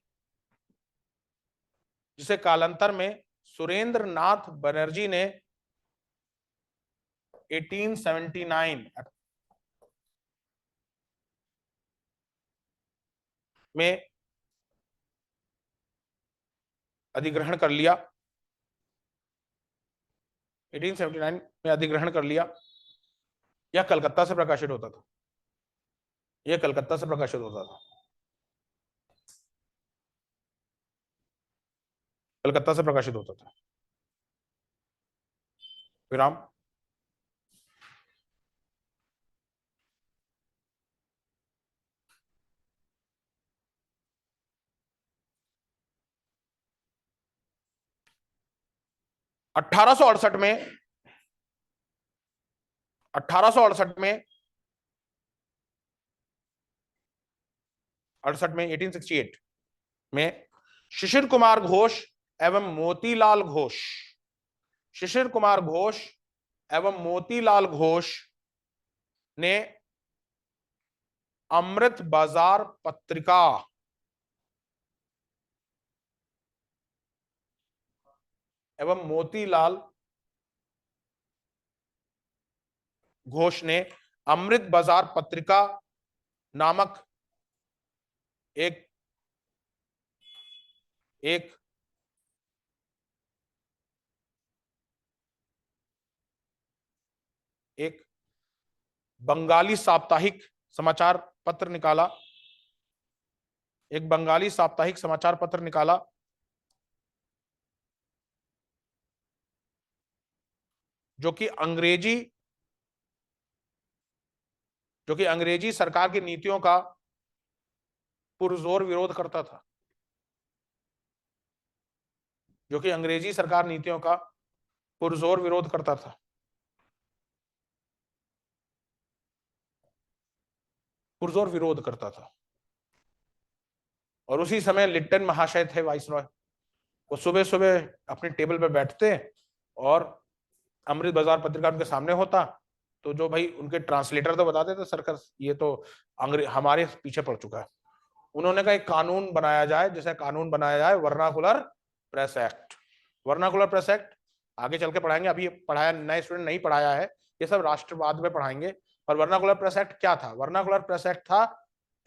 Speaker 1: 1879 में अधिग्रहण कर लिया। 1879 में अधिग्रहण कर लिया। यह कलकत्ता से प्रकाशित होता था। कलकत्ता से प्रकाशित होता था। विराम। अठारह सौ अड़सठ में 1868 में शिशिर कुमार घोष एवं मोतीलाल घोष ने अमृत बाजार पत्रिका नामक एक बंगाली साप्ताहिक समाचार पत्र निकाला, जो कि अंग्रेजी सरकार की नीतियों का पुरजोर विरोध करता था। और उसी समय लिट्टन महाशय थे वाइसरॉय, वो सुबह सुबह अपनी टेबल पे बैठते और अमृत बाजार पत्रिका उनके सामने होता, तो जो भाई उनके ट्रांसलेटर तो बताते थे सर्कस ये तो हमारे पीछे पड़ चुका है। उन्होंने कहा एक कानून बनाया जाए, वर्नाकुलर प्रेस एक्ट। आगे चल के पढ़ाएंगे, अभी पढ़ाया नए स्टूडेंट नहीं पढ़ाया है, ये सब राष्ट्रवाद में पढ़ाएंगे। और वर्नाकुलर प्रेस एक्ट क्या था? वर्नाकुलर प्रेस एक्ट था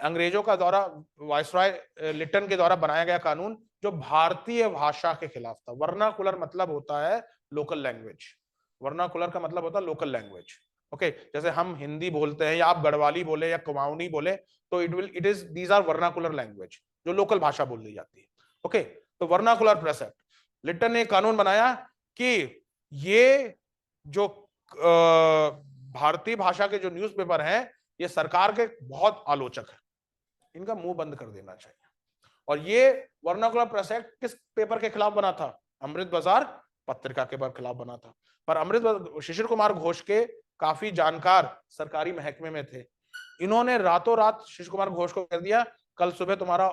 Speaker 1: अंग्रेजों का द्वारा, वाइसरॉय लिट्टन के द्वारा बनाया गया कानून जो भारतीय भाषा के खिलाफ था। वर्नाकुलर मतलब होता है लोकल लैंग्वेज। ओके जैसे हम हिंदी बोलते हैं या आप गढ़वाली बोले या कुमाऊनी बोले तो it is these are vernacular language, जो लोकल भाषा बोल दी जाती है। ओके तो वर्नाकुलर प्रेस एक्ट, लिट्टन ने कानून बनाया कि ये जो भारतीय भाषा के जो न्यूज़पेपर हैं ये सरकार के बहुत आलोचक है, इनका मुंह बंद कर देना चाहिए। और ये वर्नाकुलर प्रेस एक्ट किस पेपर के खिलाफ बना था? अमृत बाजार पत्रिका के खिलाफ बना था। पर अमृत शिशिर कुमार घोष के काफी जानकार सरकारी महकमे में थे, इन्होंने रातों रात शिशिर कुमार घोष को कह दिया कल सुबह तुम्हारा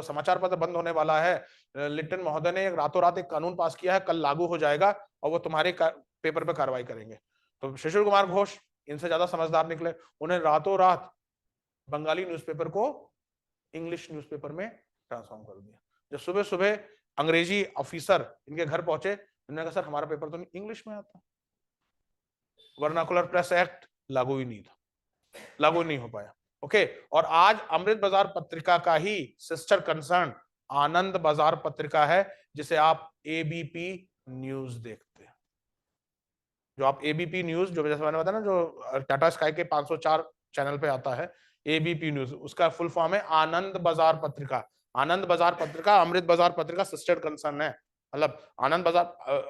Speaker 1: समाचार पत्र बंद होने वाला है, लिट्टन महोदय ने रातों रात एक कानून पास किया है, कल लागू हो जाएगा और वो तुम्हारे पेपर पे कार्रवाई करेंगे। तो शिशिर कुमार घोष इनसे ज्यादा समझदार निकले, उन्हें रातों रात बंगाली न्यूज़पेपर को इंग्लिश न्यूज़पेपर में ट्रांसफॉर्म कर दिया। जब सुबह सुबह अंग्रेजी ऑफिसर इनके घर पहुंचे, उन्होंने कहा सर हमारा पेपर तो इंग्लिश में आता, वर्नाकुलर प्रेस एक्ट लागू ही नहीं था, लागू नहीं हो पाया। ओके और आज अमृत बाजार पत्रिका का ही सिस्टर कंसर्न आनंद बाजार पत्रिका है, जिसे आप एबीपी न्यूज देखते हैं। जो आप एबीपी न्यूज, जो जैसे मैंने बताया ना, जो टाटा स्काई के 504 चैनल पे आता है एबीपी न्यूज, उसका फुल फॉर्म है आनंद बाजार पत्रिका। आनंद बाजार पत्रिका अमृत बाजार पत्रिका सिस्टर कंसर्न है। मतलब आनंद बाजार,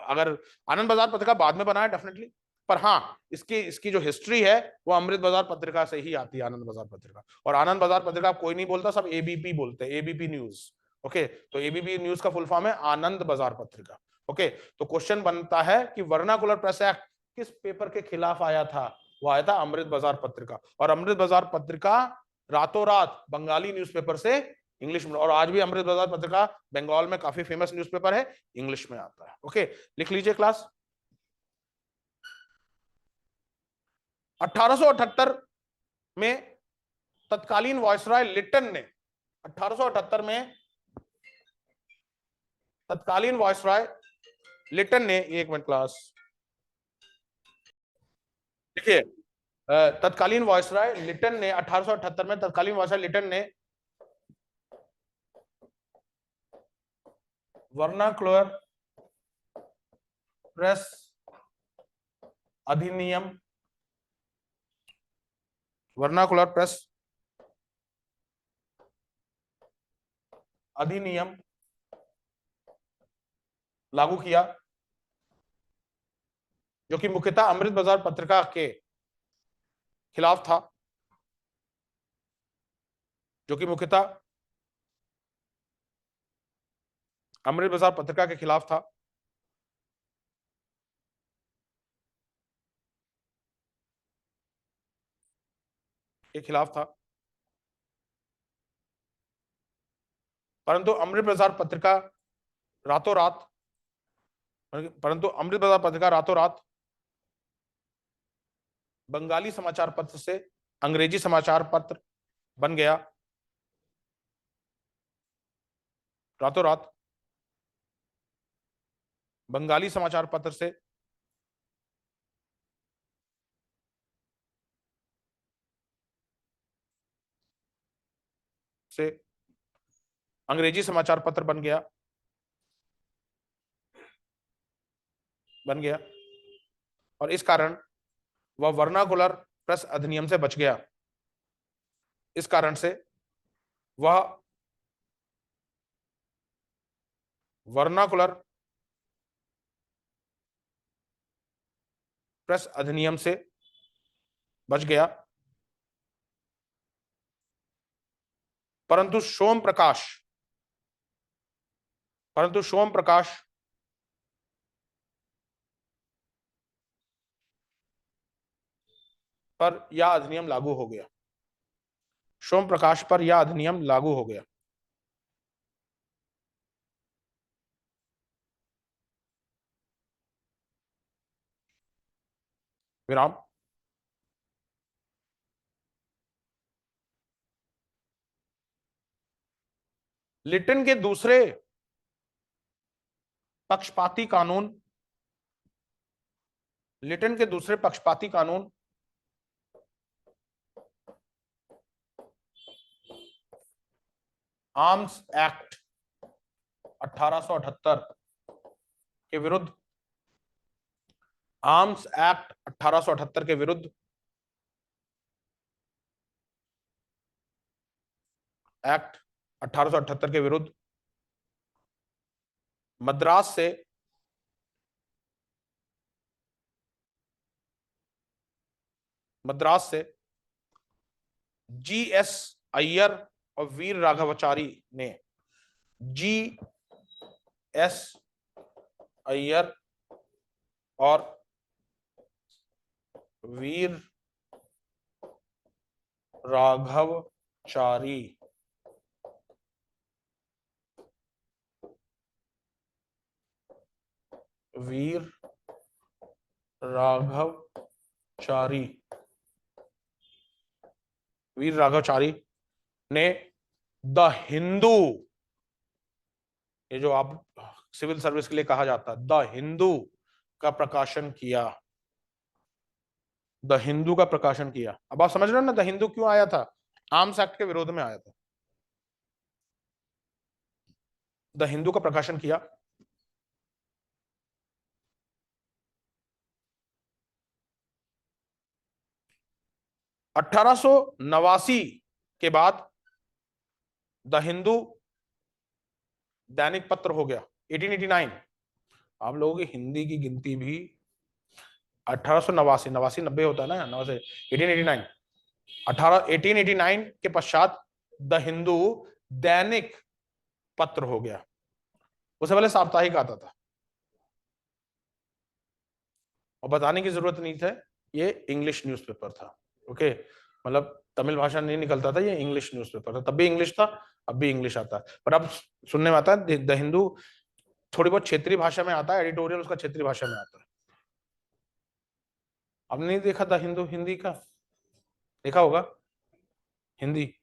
Speaker 1: अगर आनंद बाजार पत्रिका बाद में बना है डेफिनेटली, पर हाँ इसकी इसकी जो हिस्ट्री है वो अमृत बाजार पत्रिका से ही आती है, आनंद बाजार पत्रिका। और आनंद बाजार पत्रिका कोई नहीं बोलता, सब एबीपी बोलते हैं, एबीपी न्यूज। ओके तो एबीपी न्यूज का फुल फॉर्म है आनंद बाजार पत्रिका। ओके तो क्वेश्चन बनता है कि वर्नाकुलर प्रेस एक्ट किस पेपर के खिलाफ आया था? वो आया था अमृत बाजार पत्रिका। और अमृत बाजार पत्रिका रातों रात बंगाली न्यूज़पेपर से इंग्लिश में, और आज भी अमृत बाजार पत्रिका बंगाल में काफी फेमस न्यूज़पेपर है, इंग्लिश में आता है। ओके लिख लीजिए क्लास। 1878 में तत्कालीन वायसराय लिट्टन ने, 1878 में तत्कालीन वायसराय लिट्टन ने, एक मिनट क्लास देखिए, तत्कालीन वायसराय लिट्टन ने 1878 में तत्कालीन वायसराय लिट्टन ने वर्नाकुलर प्रेस अधिनियम, वर्नाकुलर प्रेस अधिनियम लागू किया, जो कि मुख्यतः अमृत बाजार पत्रिका के खिलाफ था, जो कि मुख्यतः अमृत बाजार पत्रिका के खिलाफ था। के खिलाफ था, परंतु अमृत बाजार पत्रिका रातों रात परंतु अमृत बाजार पत्रिका रातों रात बंगाली समाचार पत्र से अंग्रेजी समाचार पत्र बन गया। रातों रात बंगाली समाचार पत्र से अंग्रेजी समाचार पत्र बन गया और इस कारण वह वर्नाकुलर प्रेस अधिनियम से बच गया। इस कारण से वह वर्नाकुलर प्रेस अधिनियम से बच गया, परंतु सोम प्रकाश पर यह अधिनियम लागू हो गया। सोम प्रकाश पर यह अधिनियम लागू हो गया। विराम। लिट्टन के दूसरे पक्षपाती कानून, लिट्टन के दूसरे पक्षपाती कानून आर्म्स एक्ट 1878 के विरुद्ध आर्म्स एक्ट 1878 के विरुद्ध, एक्ट 1878 के विरुद्ध मद्रास से जीएस अय्यर और वीर राघवाचारी ने, जी एस अय्यर और वीर राघवचारी वीर राघवचारी वीर राघवचारी ने द हिंदू, ये जो आप सिविल सर्विस के लिए कहा जाता है, द हिंदू का प्रकाशन किया, द हिंदू का प्रकाशन किया। अब आप समझ रहे हो ना, द हिंदू क्यों आया था? आर्म्स एक्ट के विरोध में आया था। द हिंदू का प्रकाशन किया। अठारह सौ नवासी के बाद द हिंदू दैनिक पत्र हो गया। 1889, आप लोगों की हिंदी की गिनती भी 1889, 90 होता है ना, 9 से 1889, 1889 के पश्चात द हिंदू दैनिक पत्र हो गया। उससे पहले साप्ताहिक आता था, और बताने की जरूरत नहीं था, ये इंग्लिश न्यूज़पेपर था। ओके, मतलब तमिल भाषा नहीं निकलता था, ये इंग्लिश न्यूज़पेपर था। तब भी इंग्लिश था, अब भी इंग्लिश आता है, पर अब सुनने में आता है द हिंदू थोड़ी बहुत क्षेत्रीय भाषा में आता है, एडिटोरियल उसका क्षेत्रीय भाषा में आता है। अब नहीं देखा द हिंदू हिंदी का? देखा होगा हिंदी।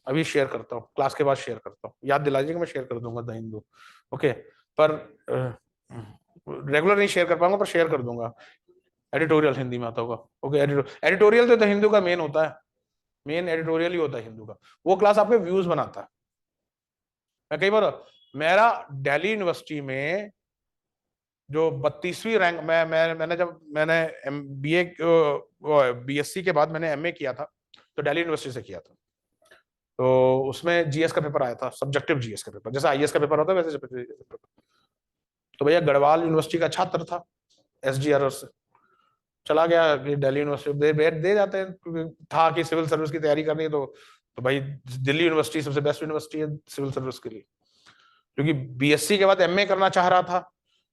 Speaker 1: अभी शेयर करता हूँ, क्लास के बाद शेयर करता हूँ, याद दिला दीजिएगा, मैं शेयर कर दूंगा द हिंदू। ओके, पर रेगुलर नहीं शेयर कर पाऊंगा, पर शेयर कर दूंगा। एडिटोरियल हिंदी में आता होगा। ओके, एडिटोरियल तो द हिंदू का मेन होता है, मेन एडिटोरियल ही होता है हिंदू का। वो क्लास आपके व्यूज बनाता है। मैं कई बार, मेरा दिल्ली यूनिवर्सिटी में जो 32वीं रैंक, मैंने जब मैंने बीए बीएससी के बाद मैंने एमए किया था, तो दिल्ली यूनिवर्सिटी से किया था। तो उसमें जीएस का पेपर आया था, सब्जेक्टिव जीएस का पेपर, जैसे आईएएस का पेपर होता है वैसे जीएस का पेपर। तो भैया गढ़वाल यूनिवर्सिटी का छात्र था, एसजीआरआर से चला गया दिल्ली यूनिवर्सिटी, दे जाते हैं, था कि सिविल सर्विस की तैयारी करनी है, तो भाई दिल्ली यूनिवर्सिटी सबसे बेस्ट यूनिवर्सिटी है सिविल सर्विस के लिए। क्योंकि बीएससी के बाद एमए करना चाह रहा था,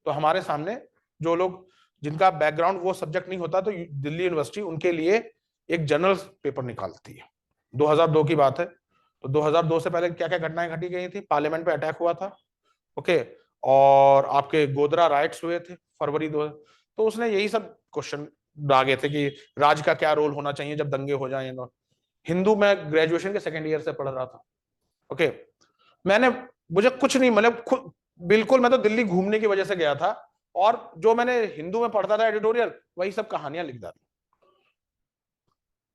Speaker 1: तो हमारे सामने जो लोग जिनका बैकग्राउंड वो सब्जेक्ट नहीं होता, तो दिल्ली यूनिवर्सिटी उनके लिए एक जनरल पेपर निकालती है। 2002 की बात है। तो 2002 से पहले क्या क्या घटनाएं घटी गई थी? पार्लियामेंट पे अटैक हुआ था, ओके, और आपके गोधरा राइट्स हुए थे फरवरी 2। तो उसने यही सब क्वेश्चन दागे थे कि राज का क्या रोल होना चाहिए जब दंगे हो जाएंगे। हिंदू में ग्रेजुएशन के सेकेंड ईयर से पढ़ रहा था। ओके, मैंने, मुझे कुछ नहीं, मतलब खुद बिल्कुल, मैं तो दिल्ली घूमने की वजह से गया था, और जो मैंने हिंदू में पढ़ता था एडिटोरियल, वही सब कहानियां लिख डाली।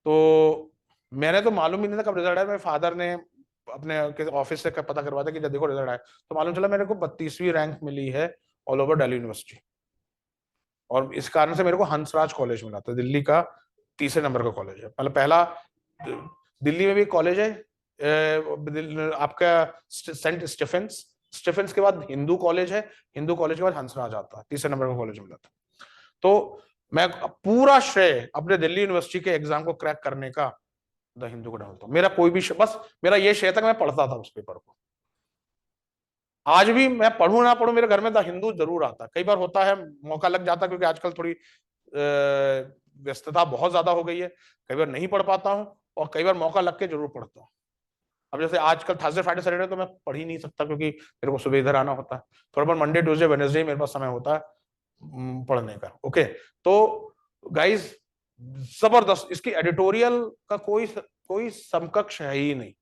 Speaker 1: तो मैंने तो मालूम ही नहीं था कब रिजल्ट आया। मेरे फादर ने अपने ऑफिस से पता करवाया था कि जब देखो रिजल्ट आया, तो मालूम चला मेरे को 32वीं रैंक मिली है ऑल ओवर दिल्ली यूनिवर्सिटी। और इस कारण से मेरे को हंसराज कॉलेज मिला था, दिल्ली का तीसरे नंबर का कॉलेज है। मतलब पहला दिल्ली में भी कॉलेज है आपका सेंट स्टीफेंस, स्टीफेंस के बाद हिंदू कॉलेज है, हिंदू कॉलेज के बाद हंसराज आता है, तीसरे नंबर का कॉलेज मिला था। तो मैं पूरा श्रेय अपने दिल्ली यूनिवर्सिटी के एग्जाम को क्रैक करने का द हिंदू को डालता हूं। मेरा कोई भी बस मेरा ये श्रेय था कि मैं पढ़ता था उस पेपर को। आज भी मैं पढ़ूं ना पढ़ूं, मेरे घर में द हिंदू जरूर आता है। कई बार होता है मौका लग जाता है, क्योंकि आजकल थोड़ी व्यस्तता बहुत ज्यादा हो गई है, कई बार नहीं पढ़ पाता हूँ, और कई बार मौका लग के जरूर पढ़ता हूँ। अब जैसे आजकल थर्सडे फ्राइडे सैटरडे तो मैं पढ़ ही नहीं सकता, क्योंकि मेरे को सुबह इधर आना होता है। थोड़ा बहुत मंडे ट्यूसडे वेडनेसडे मेरे पास समय होता है पढ़ने का। ओके, तो गाइज जबरदस्त, इसकी एडिटोरियल का कोई समकक्ष है ही नहीं।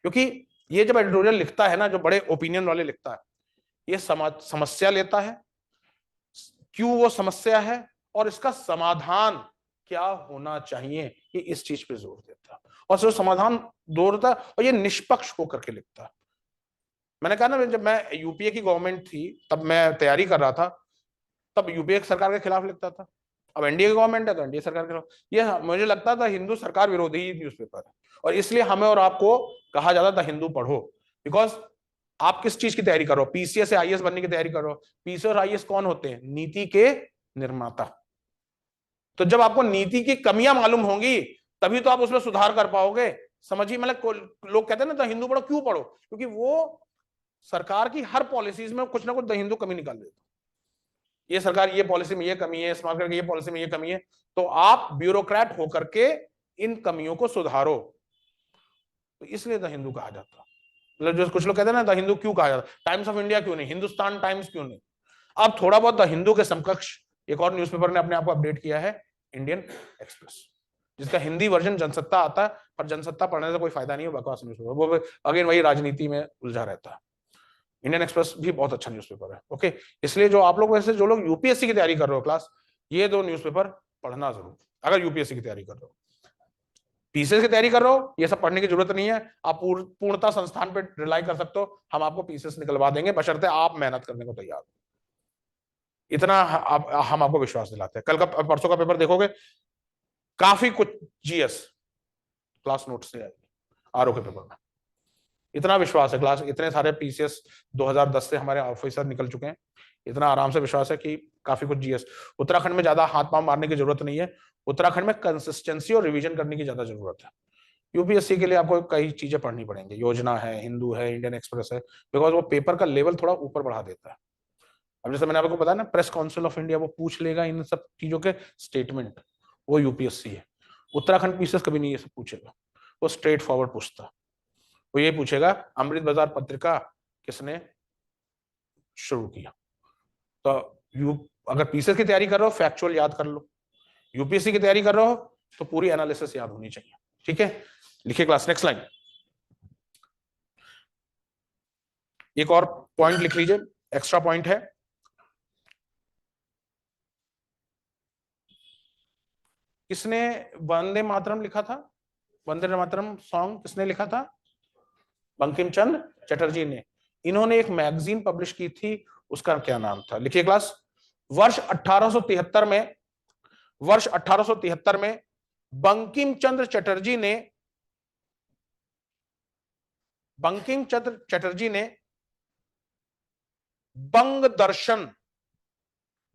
Speaker 1: क्योंकि ये जब एडिटोरियल लिखता है ना, जो बड़े ओपिनियन वाले लिखता है, ये समस्या लेता है, क्यों वो समस्या है और इसका समाधान क्या होना चाहिए, ये इस चीज पे जोर देता है, और जो समाधान जोर देता है, और ये निष्पक्ष होकर के लिखता है। मैंने कहा ना, जब मैं यूपीए की गवर्नमेंट थी, तब मैं तैयारी कर रहा था, तब यूपीए सरकार के खिलाफ लिखता था, अब एनडीए गवर्नमेंट है तो एनडीए सरकार के खिलाफ। ये मुझे लगता था हिंदू सरकार विरोधी ही न्यूज़पेपर है, और इसलिए हमें और आपको कहा जाता था हिंदू पढ़ो, बिकॉज आप किस चीज की तैयारी करो, पीसीएस से आईएएस बनने की तैयारी करो। पीसीएस और आईएएस कौन होते हैं? नीति के निर्माता। तो जब आपको नीति की कमियां मालूम होंगी तभी तो आप उसमें सुधार कर पाओगे। समझिए, मतलब लोग कहते हैं ना द हिंदू पढ़ो, क्यों पढ़ो? क्योंकि वो सरकार की हर पॉलिसीज में कुछ ना कुछ द हिंदू कमी निकाल देता। ये सरकार ये पॉलिसी में ये कमी है, स्मार्ट कार्ड की ये पॉलिसी में ये कमी है, तो आप ब्यूरोक्रेट होकर के इन कमियों को सुधारो। तो इसलिए द हिंदू कहा जाता। मतलब जो कुछ लोग कहते हैं ना द हिंदू क्यों कहा जाता, टाइम्स ऑफ इंडिया क्यों नहीं, हिंदुस्तान टाइम्स क्यों नहीं? अब थोड़ा बहुत द हिंदू के समकक्ष एक और न्यूज़पेपर ने अपने आप को अपडेट किया है, इंडियन एक्सप्रेस, जिसका हिंदी वर्जन जनसत्ता आता है, पर जनसत्ता पढ़ने से कोई फायदा नहीं है, बकवास न्यूज़पेपर, वो अगेन वही राजनीति में उलझा रहता है। इंडियन एक्सप्रेस भी बहुत अच्छा न्यूज़पेपर है। ओके, इसलिए जो आप लोग वैसे जो लोग यूपीएससी की तैयारी कर रहे हो क्लास, ये दो न्यूज़पेपर पढ़ना जरूर, अगर यूपीएससी की तैयारी कर रहे हो। पीसीएस की तैयारी कर रहे हो, ये सब पढ़ने की जरूरत नहीं है, आप पूर्णता संस्थान पे रिलाई कर सकते हो, हम आपको पीसीएस निकलवा देंगे बशर्ते आप मेहनत करने को तैयार हो। इतना हम आपको विश्वास दिलाते हैं। कल का परसों का पेपर देखोगे, काफी कुछ जीएस क्लास नोट से आएगी आरओ के पेपर में, इतना विश्वास है। क्लास इतने सारे पीसीएस 2010 से हमारे ऑफिसर निकल चुके हैं, इतना आराम से विश्वास है कि काफी कुछ जीएस। उत्तराखंड में ज्यादा हाथ पांव मारने की जरूरत नहीं है, उत्तराखंड में कंसिस्टेंसी और रिवीजन करने की ज्यादा जरूरत है। यूपीएससी के लिए आपको कई चीजें पढ़नी पड़ेंगी, योजना है, हिंदू है, इंडियन एक्सप्रेस है, बिकॉज वो पेपर का लेवल थोड़ा ऊपर बढ़ा देता है। अब जैसे मैंने आपको बताया ना, प्रेस काउंसिल ऑफ इंडिया वो पूछ लेगा इन सब चीजों के स्टेटमेंट, वो यूपीएससी है। उत्तराखंड पीसीएस कभी नहीं ये सब पूछेगा, वो स्ट्रेट फॉरवर्ड पूछता है। वो ये पूछेगा अमृत बाजार पत्रिका किसने शुरू किया। तो अगर पीसीएस की तैयारी कर रहे हो फैक्चुअल याद कर लो, यूपीएससी की तैयारी कर रहे हो तो पूरी एनालिसिस याद होनी चाहिए। ठीक है, लिखिए क्लास, नेक्स्ट लाइन। एक और पॉइंट लिख लीजिए, एक्स्ट्रा पॉइंट है। किसने वंदे मातरम लिखा था? वंदे मातरम सॉन्ग किसने लिखा था? बंकिम चंद्र चटर्जी ने। इन्होंने एक मैगजीन पब्लिश की थी, उसका क्या नाम था? लिखिए क्लास। वर्ष 1873 में, वर्ष 1873 में बंकिम चंद्र चटर्जी ने, बंकिम चंद्र चटर्जी ने बंग दर्शन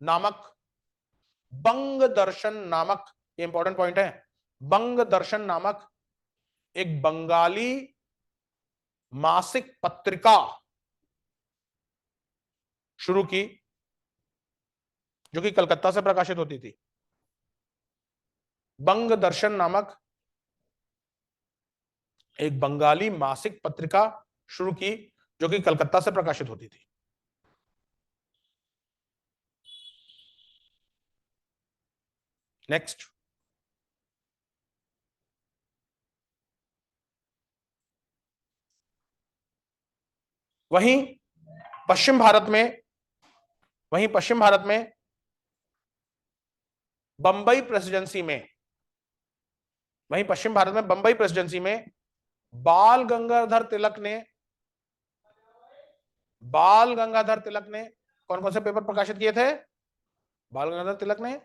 Speaker 1: नामक, बंग दर्शन नामक, ये इंपॉर्टेंट पॉइंट है, बंग दर्शन नामक एक बंगाली मासिक पत्रिका शुरू की, जो कि कलकत्ता से प्रकाशित होती थी। बंग दर्शन नामक एक बंगाली मासिक पत्रिका शुरू की, जो कि कलकत्ता से प्रकाशित होती थी। नेक्स्ट, वहीं पश्चिम भारत में, वहीं पश्चिम भारत में बंबई प्रेसिडेंसी में, वहीं पश्चिम भारत में बंबई प्रेसिडेंसी में बाल गंगाधर तिलक ने, बाल गंगाधर तिलक ने कौन कौन से पेपर प्रकाशित किए थे? बाल गंगाधर तिलक ने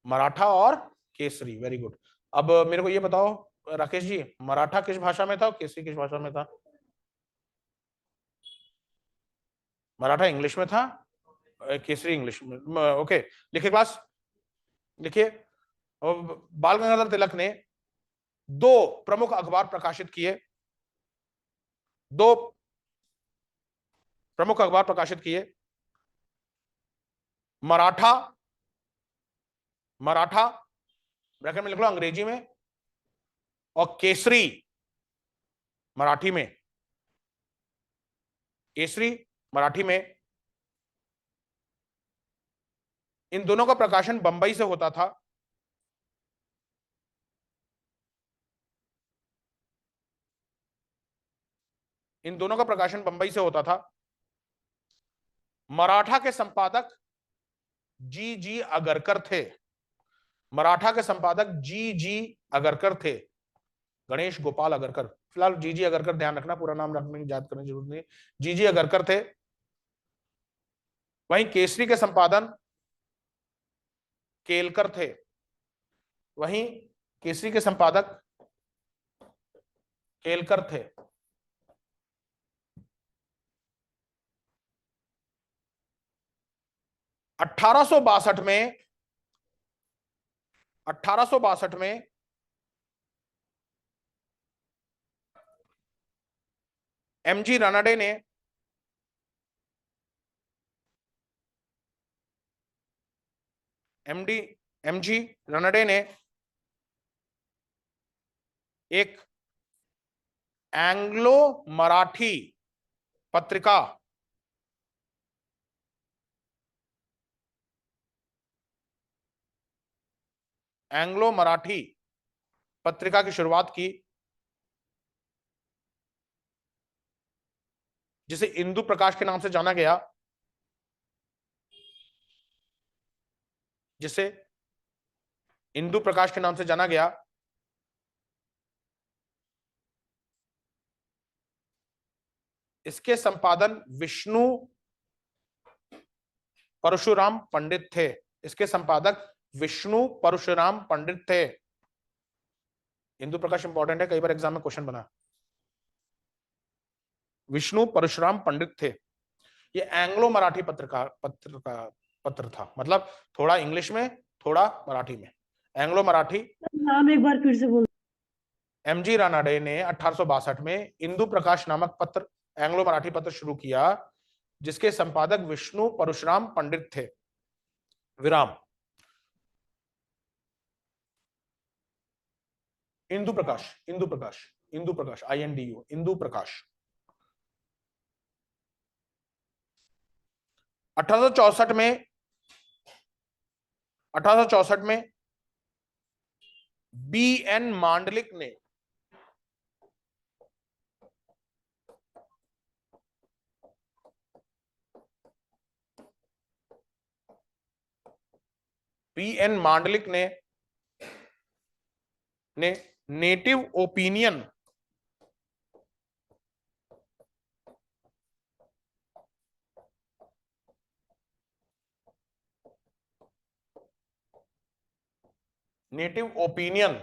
Speaker 1: मराठा और केसरी। Very good. अब मेरे को ये बताओ राकेश जी, मराठा किस भाषा में था और केसरी किस भाषा में था? मराठा इंग्लिश में था, केसरी इंग्लिश में। ओके, लिखिए क्लास, लिखिए। बाल गंगाधर तिलक ने दो प्रमुख अखबार प्रकाशित किए, दो प्रमुख अखबार प्रकाशित किए, मराठा, मराठा ब्रैकेट में लिख लो अंग्रेजी में, और केसरी मराठी में, केसरी मराठी में। इन दोनों का प्रकाशन बंबई से होता था। इन दोनों का प्रकाशन बंबई से होता था। मराठा के संपादक जी जी अगरकर थे, मराठा के संपादक जी जी अगरकर थे, गणेश गोपाल अगरकर। फिलहाल जी जी अगरकर ध्यान रखना, पूरा नाम रखने की याद करने की जरूरत नहीं। जी जी अगरकर थे। वहीं केसरी के संपादन केलकर थे। वहीं केसरी के संपादक केलकर थे। 1862 में 1862 में एमजी रानडे ने एमजी रानडे ने एक एंग्लो मराठी पत्रिका एंग्लो मराठी पत्रिका की शुरुआत की, जिसे इंदु प्रकाश के नाम से जाना गया, जिसे इंदु प्रकाश के नाम से जाना गया। इसके संपादन विष्णु परशुराम पंडित थे। इसके संपादक विष्णु परशुराम पंडित थे। इंदु प्रकाश इंपॉर्टेंट है, कई बार एग्जाम में क्वेश्चन बना। विष्णु परशुराम पंडित थे। ये एंग्लो मराठी पत्र था, मतलब थोड़ा इंग्लिश में थोड़ा मराठी में। एंग्लो मराठी।
Speaker 2: नाम एक बार फिर से बोल।
Speaker 1: एमजी रानाडे ने 1862 में इंदु प्रकाश नामक पत्र, एंग्लो मराठी पत्र शुरू किया, जिसके संपादक विष्णु परशुराम पंडित थे। विराम। इंदु प्रकाश, इंदु प्रकाश, इंदु प्रकाश, INDU, इंदु प्रकाश। 1864 में 1864 में BN मांडलिक ने BN मांडलिक ने नेटिव ओपिनियन नेटिव ओपिनियन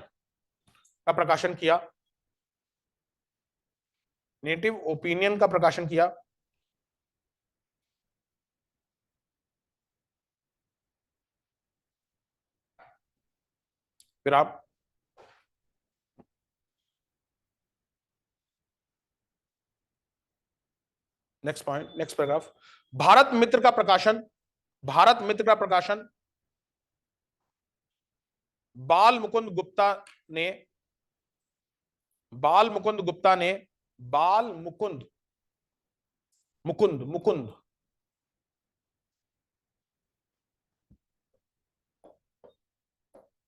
Speaker 1: का प्रकाशन किया। नेटिव ओपिनियन का प्रकाशन किया। फिर आप next point, next paragraph. Bharat Mitra का प्रकाशन, भारत मित्र का प्रकाशन बाल मुकुंद गुप्ता ने, बाल मुकुंद गुप्ता ने, बाल मुकुंद, मुकुंद मुकुंद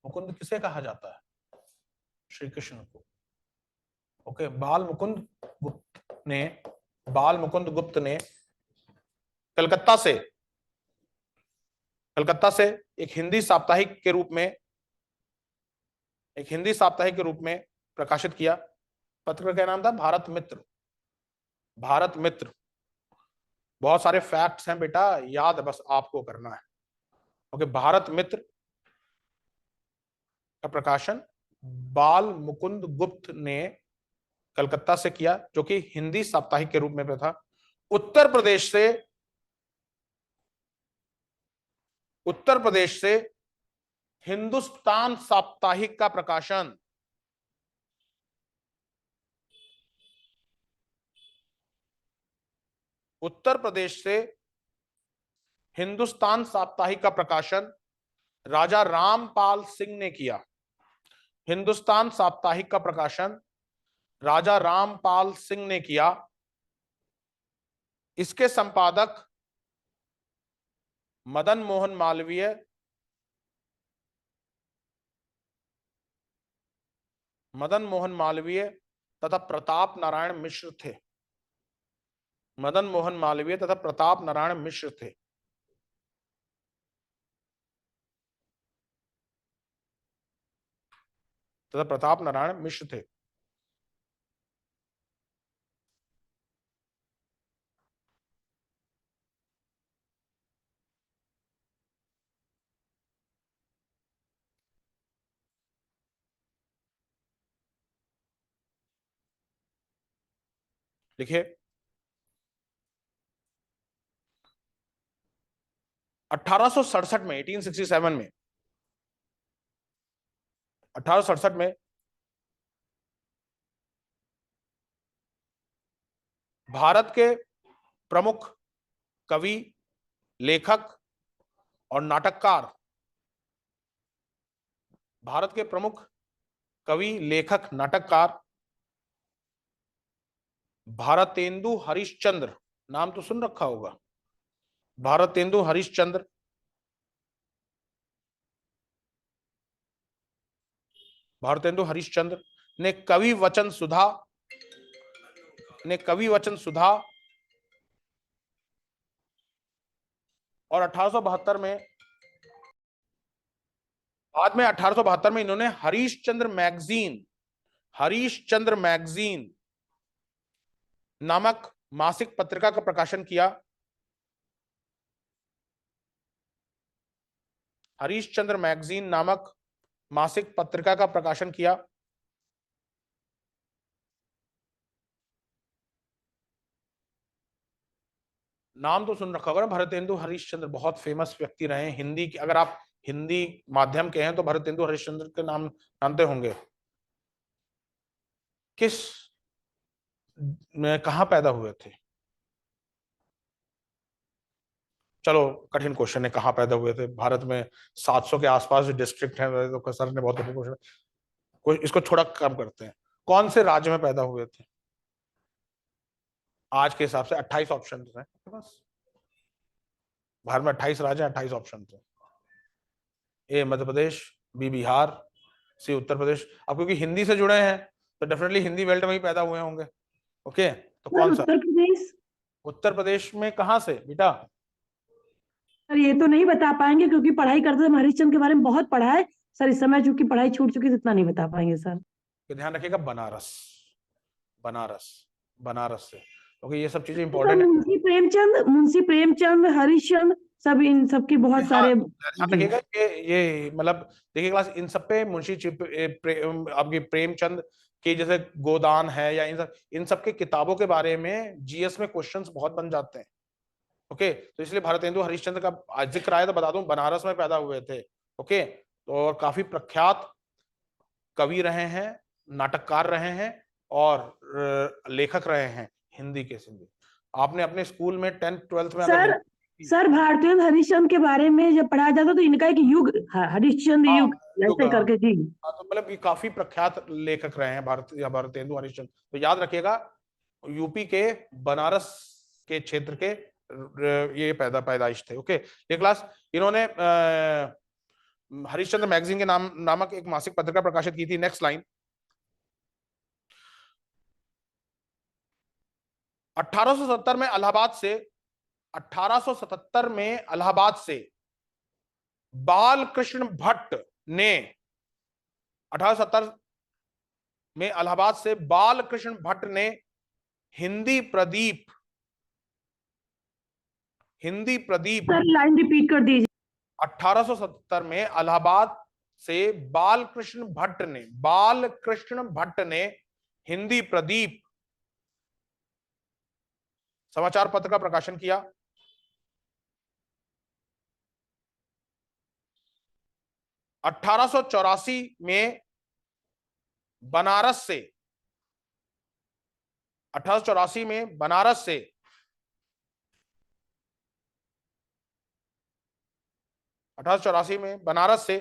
Speaker 1: मुकुंद किसे कहा जाता है? श्री कृष्ण को। ओके, बाल मुकुंद गुप्त ने, बाल मुकुंद गुप्त ने कलकत्ता से, कलकत्ता से एक हिंदी साप्ताहिक के रूप में, एक हिंदी साप्ताहिक के रूप में प्रकाशित किया। पत्र का क्या नाम था? भारत मित्र। भारत मित्र। बहुत सारे फैक्ट्स हैं बेटा, याद बस आपको करना है। ओके, भारत मित्र का प्रकाशन बाल मुकुंद गुप्त ने कलकत्ता से किया, जो कि हिंदी साप्ताहिक के रूप में था। उत्तर प्रदेश से, उत्तर प्रदेश से हिंदुस्तान साप्ताहिक का प्रकाशन, उत्तर प्रदेश से हिंदुस्तान साप्ताहिक का प्रकाशन राजा रामपाल सिंह ने किया। हिंदुस्तान साप्ताहिक का प्रकाशन राजा रामपाल सिंह ने किया। इसके संपादक मदन मोहन मालवीय, मदन मोहन मालवीय तथा प्रताप नारायण मिश्र थे। मदन मोहन मालवीय तथा प्रताप नारायण मिश्र थे। तथा प्रताप नारायण मिश्र थे। लिखिए 1867 में, 1867 में, 1867 में भारत के प्रमुख कवि, लेखक और नाटककार, भारत के प्रमुख कवि, लेखक, नाटककार भारतेंदु हरिश्चंद्र, नाम तो सुन रखा होगा, भारतेंदु हरिश्चंद्र भारतेंदु हरिश्चंद्र ने कवि वचन सुधा और 1872 में, बाद में 1872 में इन्होंने हरीशचंद्र मैगजीन नामक मासिक पत्रिका का प्रकाशन किया। हरीशचंद्र मैगजीन नामक मासिक पत्रिका का प्रकाशन किया। नाम तो सुन रखा होगा ना, भारतेंदु हरिश्चंद्र बहुत फेमस व्यक्ति रहे हैं हिंदी की, अगर आप हिंदी माध्यम के हैं तो भारतेंदु हरिश्चंद्र के नाम जानते होंगे। किस में कहां पैदा हुए थे? चलो कठिन क्वेश्चन है, कहां पैदा हुए थे? भारत में 700 के आसपास जो डिस्ट्रिक्ट हैं, तो सर ने बहुत कठिन क्वेश्चन, इसको थोड़ा कम करते हैं। कौन से राज्य में पैदा हुए थे? आज के हिसाब से 28 ऑप्शन हैं बस, भारत में 28 राज्य, 28 ऑप्शन थे। ए मध्य प्रदेश, बी बिहार, सी उत्तर प्रदेश। अब क्योंकि हिंदी से जुड़े हैं तो डेफिनेटली हिंदी बेल्ट में ही पैदा हुए होंगे। ओके, तो
Speaker 2: सर
Speaker 1: कौन सा?
Speaker 2: उत्तर प्रदेश।
Speaker 1: उत्तर प्रदेश में कहां से बेटा?
Speaker 2: सर ये तो नहीं बता पाएंगे क्योंकि पढ़ाई करते समय हरिश्चंद्र के बारे में बहुत पढ़ा है सर, इस समय चूंकि पढ़ाई छूट चुकी है तो इतना नहीं बता पाएंगे सर।
Speaker 1: तो ध्यान रखिएगा, बनारस, बनारस, बनारस से, क्योंकि ये सब चीजें
Speaker 2: सर
Speaker 1: इंपॉर्टेंट है।
Speaker 2: मुंशी प्रेमचंद, हरिश्चंद्र, सब इन सबकी बहुत
Speaker 1: हाँ,
Speaker 2: सारे
Speaker 1: ध्यान
Speaker 2: जी।
Speaker 1: रखिएगा कि ये मतलब देखिए क्लास, इन सब पे मुंशी आपके प्रेमचंद के जैसे गोदान है या इन सब के किताबों के बारे में जीएस में क्वेश्चंस बहुत बन जाते हैं। ओके, तो इसलिए भारतेंदु हरिश्चंद्र का आज जिक्र आया तो बता दूं, बनारस में पैदा हुए थे। ओके, तो और काफी प्रख्यात कवि रहे हैं, नाटककार रहे हैं और लेखक रहे हैं हिंदी के। सिंधी आपने अपने स्कूल में 10th 12th में अगर
Speaker 2: सर
Speaker 1: हिंदी,
Speaker 2: सर भारतीय हरिश्चंद्र के बारे में जब पढ़ाया जाता तो इनका एक युग, हरिश्चंद्र
Speaker 1: हाँ,
Speaker 2: युग ऐसे करके जी।
Speaker 1: हाँ, तो मतलब ये काफी प्रख्यात लेखक रहे हैं भारतेंदु हरिश्चंद्र। तो याद रखिएगा, यूपी के बनारस के क्षेत्र के ये पैदाइश थे। ओके, ये क्लास इन्होंने हरिश्चंद्र मैगजीन के नामक एक मासिक पत्रिका प्रकाशित की थी। नेक्स्ट लाइन, 1877 में इलाहाबाद से 1877 में इलाहाबाद से बाल कृष्ण भट्ट ने 1870 में इलाहाबाद से बाल कृष्ण भट्ट ने Hindi Pradeep
Speaker 2: sir line repeat कर दीजिए।
Speaker 1: 1870 में इलाहाबाद से बाल कृष्ण भट्ट ने हिंदी प्रदीप समाचार पत्र का प्रकाशन किया। 1884 में बनारस से 1884 में बनारस से 1884 में बनारस से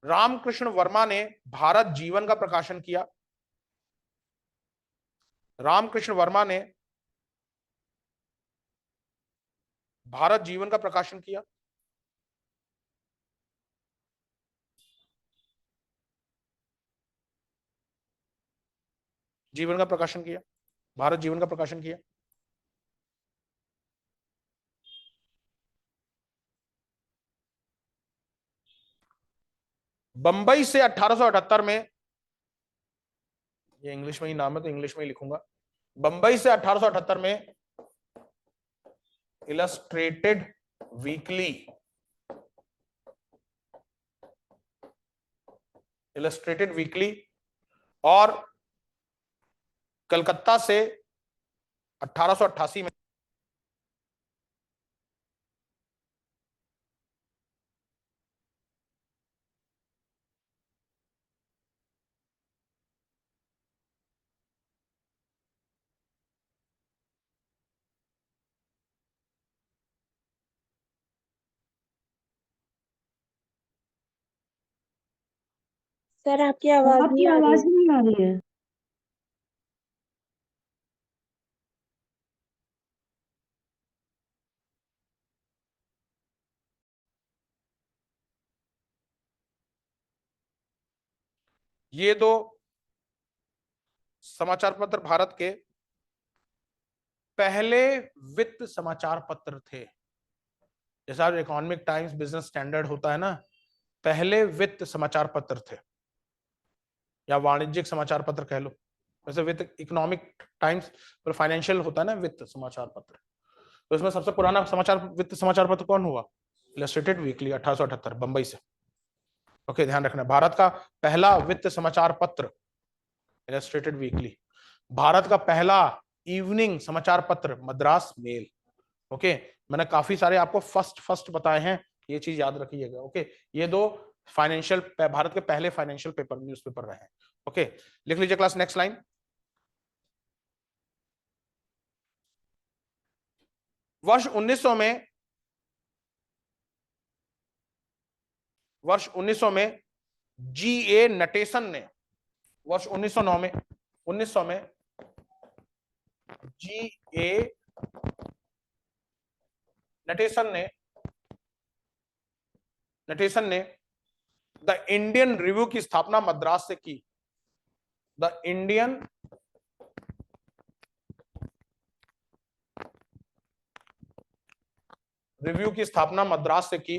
Speaker 1: रामकृष्ण वर्मा ने भारत जीवन का प्रकाशन किया। रामकृष्ण वर्मा ने भारत जीवन का प्रकाशन किया। जीवन का प्रकाशन किया, भारत जीवन का प्रकाशन किया। बंबई से 1878 में, ये इंग्लिश में ही नाम है तो इंग्लिश में ही लिखूंगा, बंबई से 1878 में इलस्ट्रेटेड वीकली और कलकत्ता से 1888 में
Speaker 3: सर आपकी आवाज
Speaker 2: आपकी
Speaker 3: नहीं आ रही
Speaker 2: आवाज
Speaker 3: है।
Speaker 2: नहीं आ रही है।
Speaker 1: ये दो समाचार पत्र भारत के पहले वित्त समाचार पत्र थे। जैसा इकोनॉमिक टाइम्स, बिजनेस स्टैंडर्ड होता है ना, पहले वित्त समाचार पत्र थे, या वाणिज्यिक समाचार पत्र कह लो। वैसे वित्त इकोनॉमिक टाइम्स पर फाइनेंशियल होता है ना वित्त समाचार पत्र। तो इसमें सबसे पुराना समाचार वित्त समाचार पत्र कौन हुआ? इलस्ट्रेटेड वीकली 1878 बंबई से। ओके, ध्यान रखना, भारत का पहला वित्त समाचार पत्र इलस्ट्रेटेड वीकली। भारत का पहला इवनिंग समाचार पत्र मद्रास मेल। ओके, मैंने काफी सारे आपको फर्स्ट फर्स्ट बताए हैं, ये चीज याद रखिएगा। ओके, ये दो फाइनेंशियल, भारत के पहले फाइनेंशियल पेपर, न्यूज़पेपर रहे हैं। ओके, लिख लीजिए क्लास, नेक्स्ट लाइन। वर्ष 1900 में, वर्ष 1900 में जी ए नटेसन ने, वर्ष 1909 में, 1900 में जी ए नटेसन ने, नटेसन ने द इंडियन रिव्यू की स्थापना मद्रास से की। द इंडियन रिव्यू की स्थापना मद्रास से की।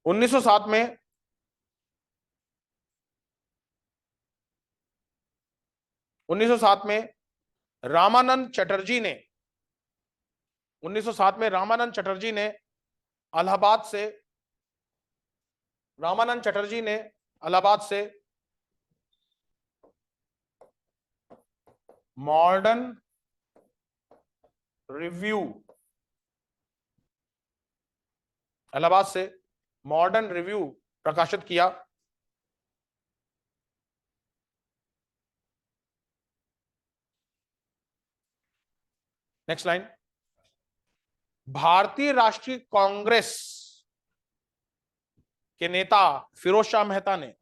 Speaker 1: 1907 में, 1907 में रामानंद चटर्जी ने, 1907 में रामानंद चटर्जी ने इलाहाबाद से, रामानंद चटर्जी ने इलाहाबाद से मॉडर्न रिव्यू, इलाहाबाद से मॉडर्न रिव्यू प्रकाशित किया। Next line. भारतीय राष्ट्रीय कांग्रेस के नेता फिरोज शाह मेहता ने,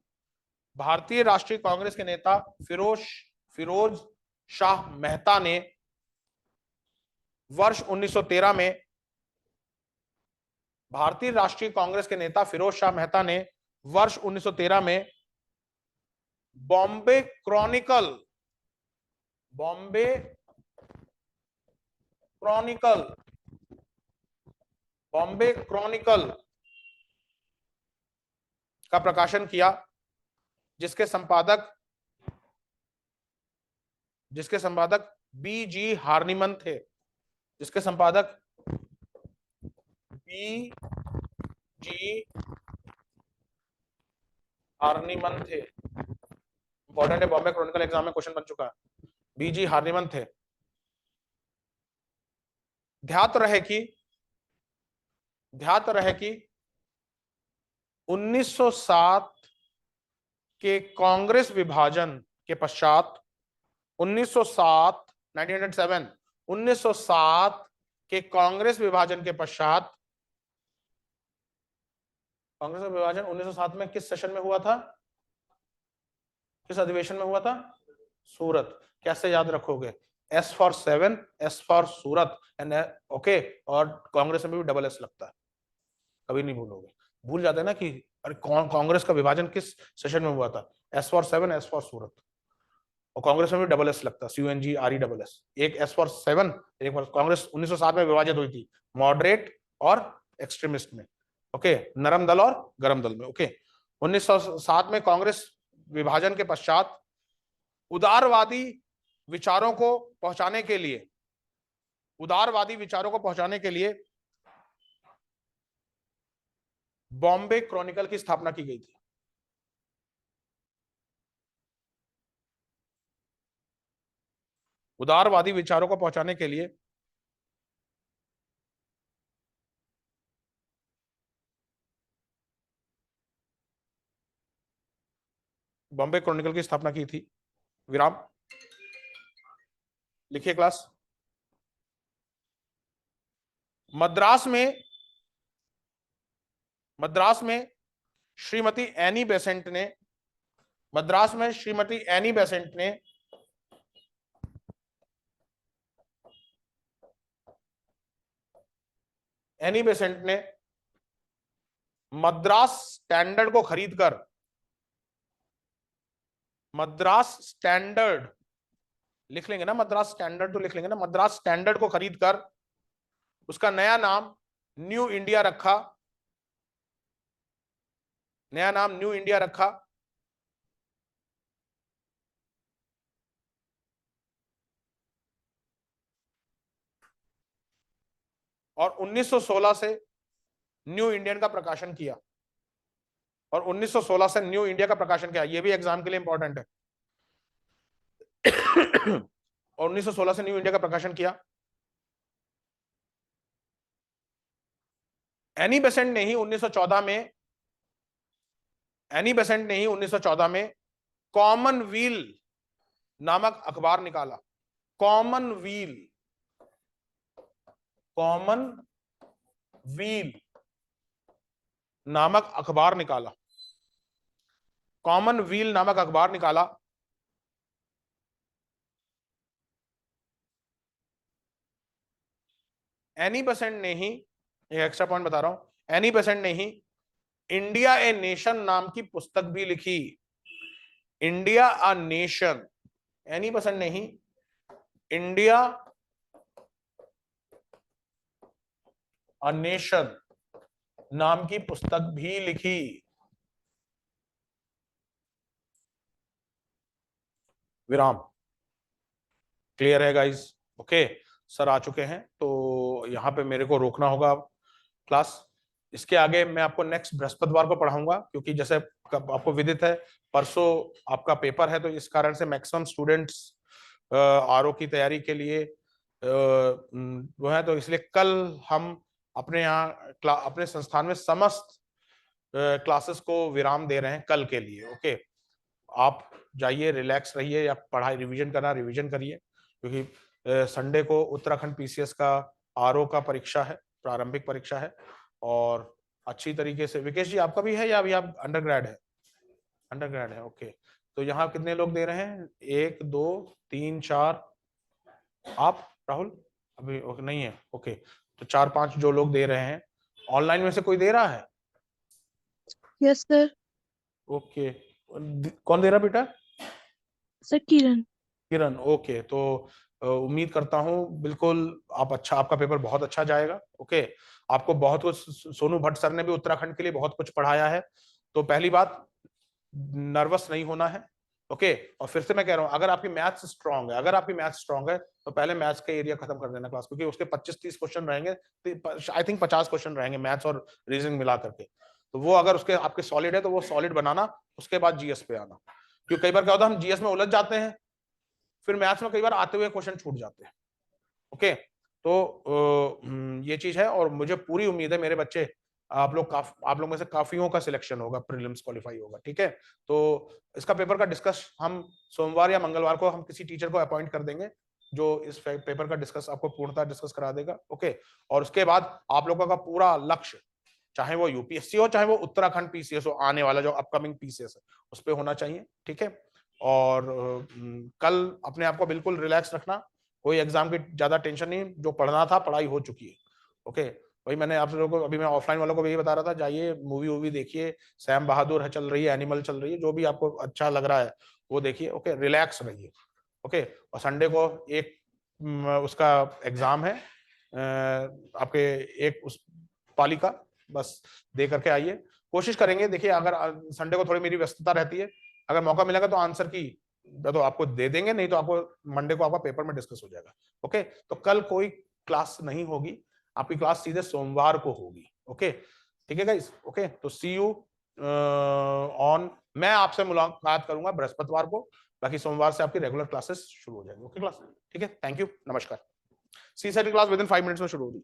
Speaker 1: भारतीय राष्ट्रीय कांग्रेस के नेता फिरोज शाह मेहता ने वर्ष 1913 में, भारतीय राष्ट्रीय कांग्रेस के नेता फिरोज शाह मेहता ने वर्ष 1913 में Bombay Chronicle, Bombay Chronicle, Bombay Chronicle का प्रकाशन किया, जिसके संपादक, जिसके संपादक बी जी हार्निमन थे, जिसके संपादक बी जी हार्निमन थे। इंपॉर्टेंट है, बॉम्बे क्रॉनिकल एग्जाम में क्वेश्चन बन चुका है। बी जी हार्निमन थे। ध्यात रहे कि, ध्यात रहे कि 1907 के कांग्रेस विभाजन के पश्चात, 1907, 1907, 1907 के कांग्रेस विभाजन के पश्चात, कांग्रेस का विभाजन 1907 में किस सेशन में हुआ था, किस अधिवेशन में हुआ था? सूरत। कैसे याद रखोगे? S for 7, S for Surat and okay, और कांग्रेस में भी डबल एस लगता है, कभी नहीं भूलोगे। भूल जाते हैं ना कि अरे कांग्रेस का विभाजन किस सेशन में हुआ था, एस फॉर 7, एस फॉर सूरत, और कांग्रेस में भी डबल एस लगता है, CUNGRE, एक एस फॉर 7, एक फॉर। कांग्रेस 1907 में विभाजित हुई थी मॉडरेट और एक्सट्रीमिस्ट में। ओके, नरम दल और गरम दल में। ओके, 1907 में कांग्रेस विभाजन के पश्चात उदारवादी विचारों को पहुंचाने के लिए, उदारवादी विचारों को पहुंचाने के लिए बॉम्बे क्रॉनिकल की स्थापना की गई थी? उदारवादी विचारों को पहुंचाने के लिए बॉम्बे क्रॉनिकल की स्थापना की थी। विराम। लिखिए क्लास। मद्रास में श्रीमती एनी बेसेंट ने मद्रास स्टैंडर्ड को खरीदकर मद्रास स्टैंडर्ड लिख लेंगे ना, मद्रास स्टैंडर्ड तो लिख लेंगे ना, मद्रास स्टैंडर्ड को खरीदकर उसका नया नाम न्यू इंडिया रखा। और 1916 से न्यू इंडियन का प्रकाशन किया। ये भी एग्जाम के लिए इंपॉर्टेंट है। और 1916 से न्यू इंडिया का प्रकाशन किया। एनी बेसेंट ने ही 1914 में कॉमनवील नामक अखबार निकाला। कॉमनवील नामक अखबार निकाला। एनी बेसेंट ने ही, एक एक्स्ट्रा पॉइंट बता रहा हूं, एनी बेसेंट ने ही इंडिया ए नेशन नाम की पुस्तक भी लिखी। India a nation, Annie Besant ने ही इंडिया अ नेशन नाम की पुस्तक भी लिखी। विराम। क्लियर है गाइस? ओके, सर आ चुके हैं, तो यहां पे मेरे को रोकना होगा क्लास। इसके आगे मैं आपको नेक्स्ट बृहस्पतिवार को पढ़ाऊंगा, क्योंकि जैसे आपको विदित है परसों आपका पेपर है, तो इस कारण से मैक्सिमम स्टूडेंट्स आरओ की तैयारी के लिए वो है, तो इसलिए कल हम अपने यहाँ अपने संस्थान में समस्त क्लासेस को विराम दे रहे हैं कल के लिए। ओके, आप जाइए, रिलैक्स रहिए, या पढ़ाई रिवीजन करना रिवीजन करिए, क्योंकि संडे को उत्तराखंड पीसीएस का आरओ का परीक्षा है, प्रारंभिक परीक्षा है। और अच्छी तरीके से, विकेश जी आपका भी है या अभी आप अंडरग्रेड है? अंडरग्रेड है, ओके। तो यहाँ कितने लोग दे रहे हैं? 1 2 3 4। आप राहुल अभी ओके नहीं है? ओके, तो 4 5 जो लोग दे रहे हैं, ऑनलाइन में से कोई दे रहा है?
Speaker 3: Yes sir.
Speaker 1: ओके, कौन दे रहा बेटा?
Speaker 3: सर किरण।
Speaker 1: किरण, ओके। तो उम्मीद करता हूं बिल्कुल आपका पेपर बहुत अच्छा जाएगा। ओके, आपको बहुत कुछ सोनू भट्ट सर ने भी उत्तराखंड के लिए बहुत कुछ पढ़ाया है, तो पहली बात नर्वस नहीं होना है। ओके, और फिर से मैं कह रहा हूं, अगर आपकी मैथ्स स्ट्रांग है तो पहले मैथ्स का एरिया खत्म कर देना क्लास, क्योंकि उसके 25-30 क्वेश्चन रहेंगे, आई थिंक 50 क्वेश्चन रहेंगे मैथ्स और रीजनिंग मिला करके। तो वो अगर उसके आपके सॉलिड है तो वो सॉलिड बनाना, उसके बाद जीएस पे आना। क्योंकि कई बार क्या होता है, हम जीएस में उलझ जाते हैं, फिर मैथ्स में कई बार आते हुए क्वेश्चन छूट जाते हैं। ओके, तो ये चीज है, और मुझे पूरी उम्मीद है मेरे बच्चे, आप लोग में से काफियों का सिलेक्शन होगा, प्रीलिम्स क्वालिफाई होगा। ठीक है, तो इसका पेपर का डिस्कस हम सोमवार या मंगलवार को हम किसी टीचर को अपॉइंट कर देंगे, जो इस पेपर का डिस्कस आपको पूर्णतः डिस्कस करा देगा। ओके, और उसके बाद आप लोगों का पूरा लक्ष्य, चाहे वो यूपीएससी हो, चाहे वो उत्तराखंड पीसीएस हो, आने वाला जो अपकमिंग पीसीएस है, उस पर होना चाहिए। ठीक है, और कल अपने आप को बिल्कुल रिलैक्स रखना, कोई एग्जाम की ज्यादा टेंशन नहीं, जो पढ़ना था पढ़ाई हो चुकी है। ओके, वही मैंने आप लोगों को, अभी मैं ऑफलाइन वालों को भी यही बता रहा था, जाइए मूवी देखिए, सैम बहादुर है चल रही है, एनिमल चल रही है, जो भी आपको अच्छा लग रहा है वो देखिए। ओके, रिलैक्स रहिए। ओके, और संडे को एक उसका एग्जाम है आपके, एक उस पाली का, बस दे करके आइए। कोशिश करेंगे, देखिए अगर संडे को थोड़ी मेरी व्यस्तता रहती है, अगर मौका मिलेगा तो आंसर की तो आपको दे देंगे, नहीं तो आपको मंडे को आपका पेपर में डिस्कस हो जाएगा। ओके, तो कल कोई क्लास नहीं होगी, आपकी क्लास सीधे सोमवार को होगी। ओके, ठीक है गाइस, ओके। तो सी यू ऑन, मैं आपसे मुलाकात करूंगा बृहस्पतिवार को, बाकी सोमवार से आपकी रेगुलर क्लासेस शुरू हो जाएंगी। ओके क्लास, ठीक है, थैंक यू, नमस्कार। CSAT class within 5 minutes में शुरू होगी।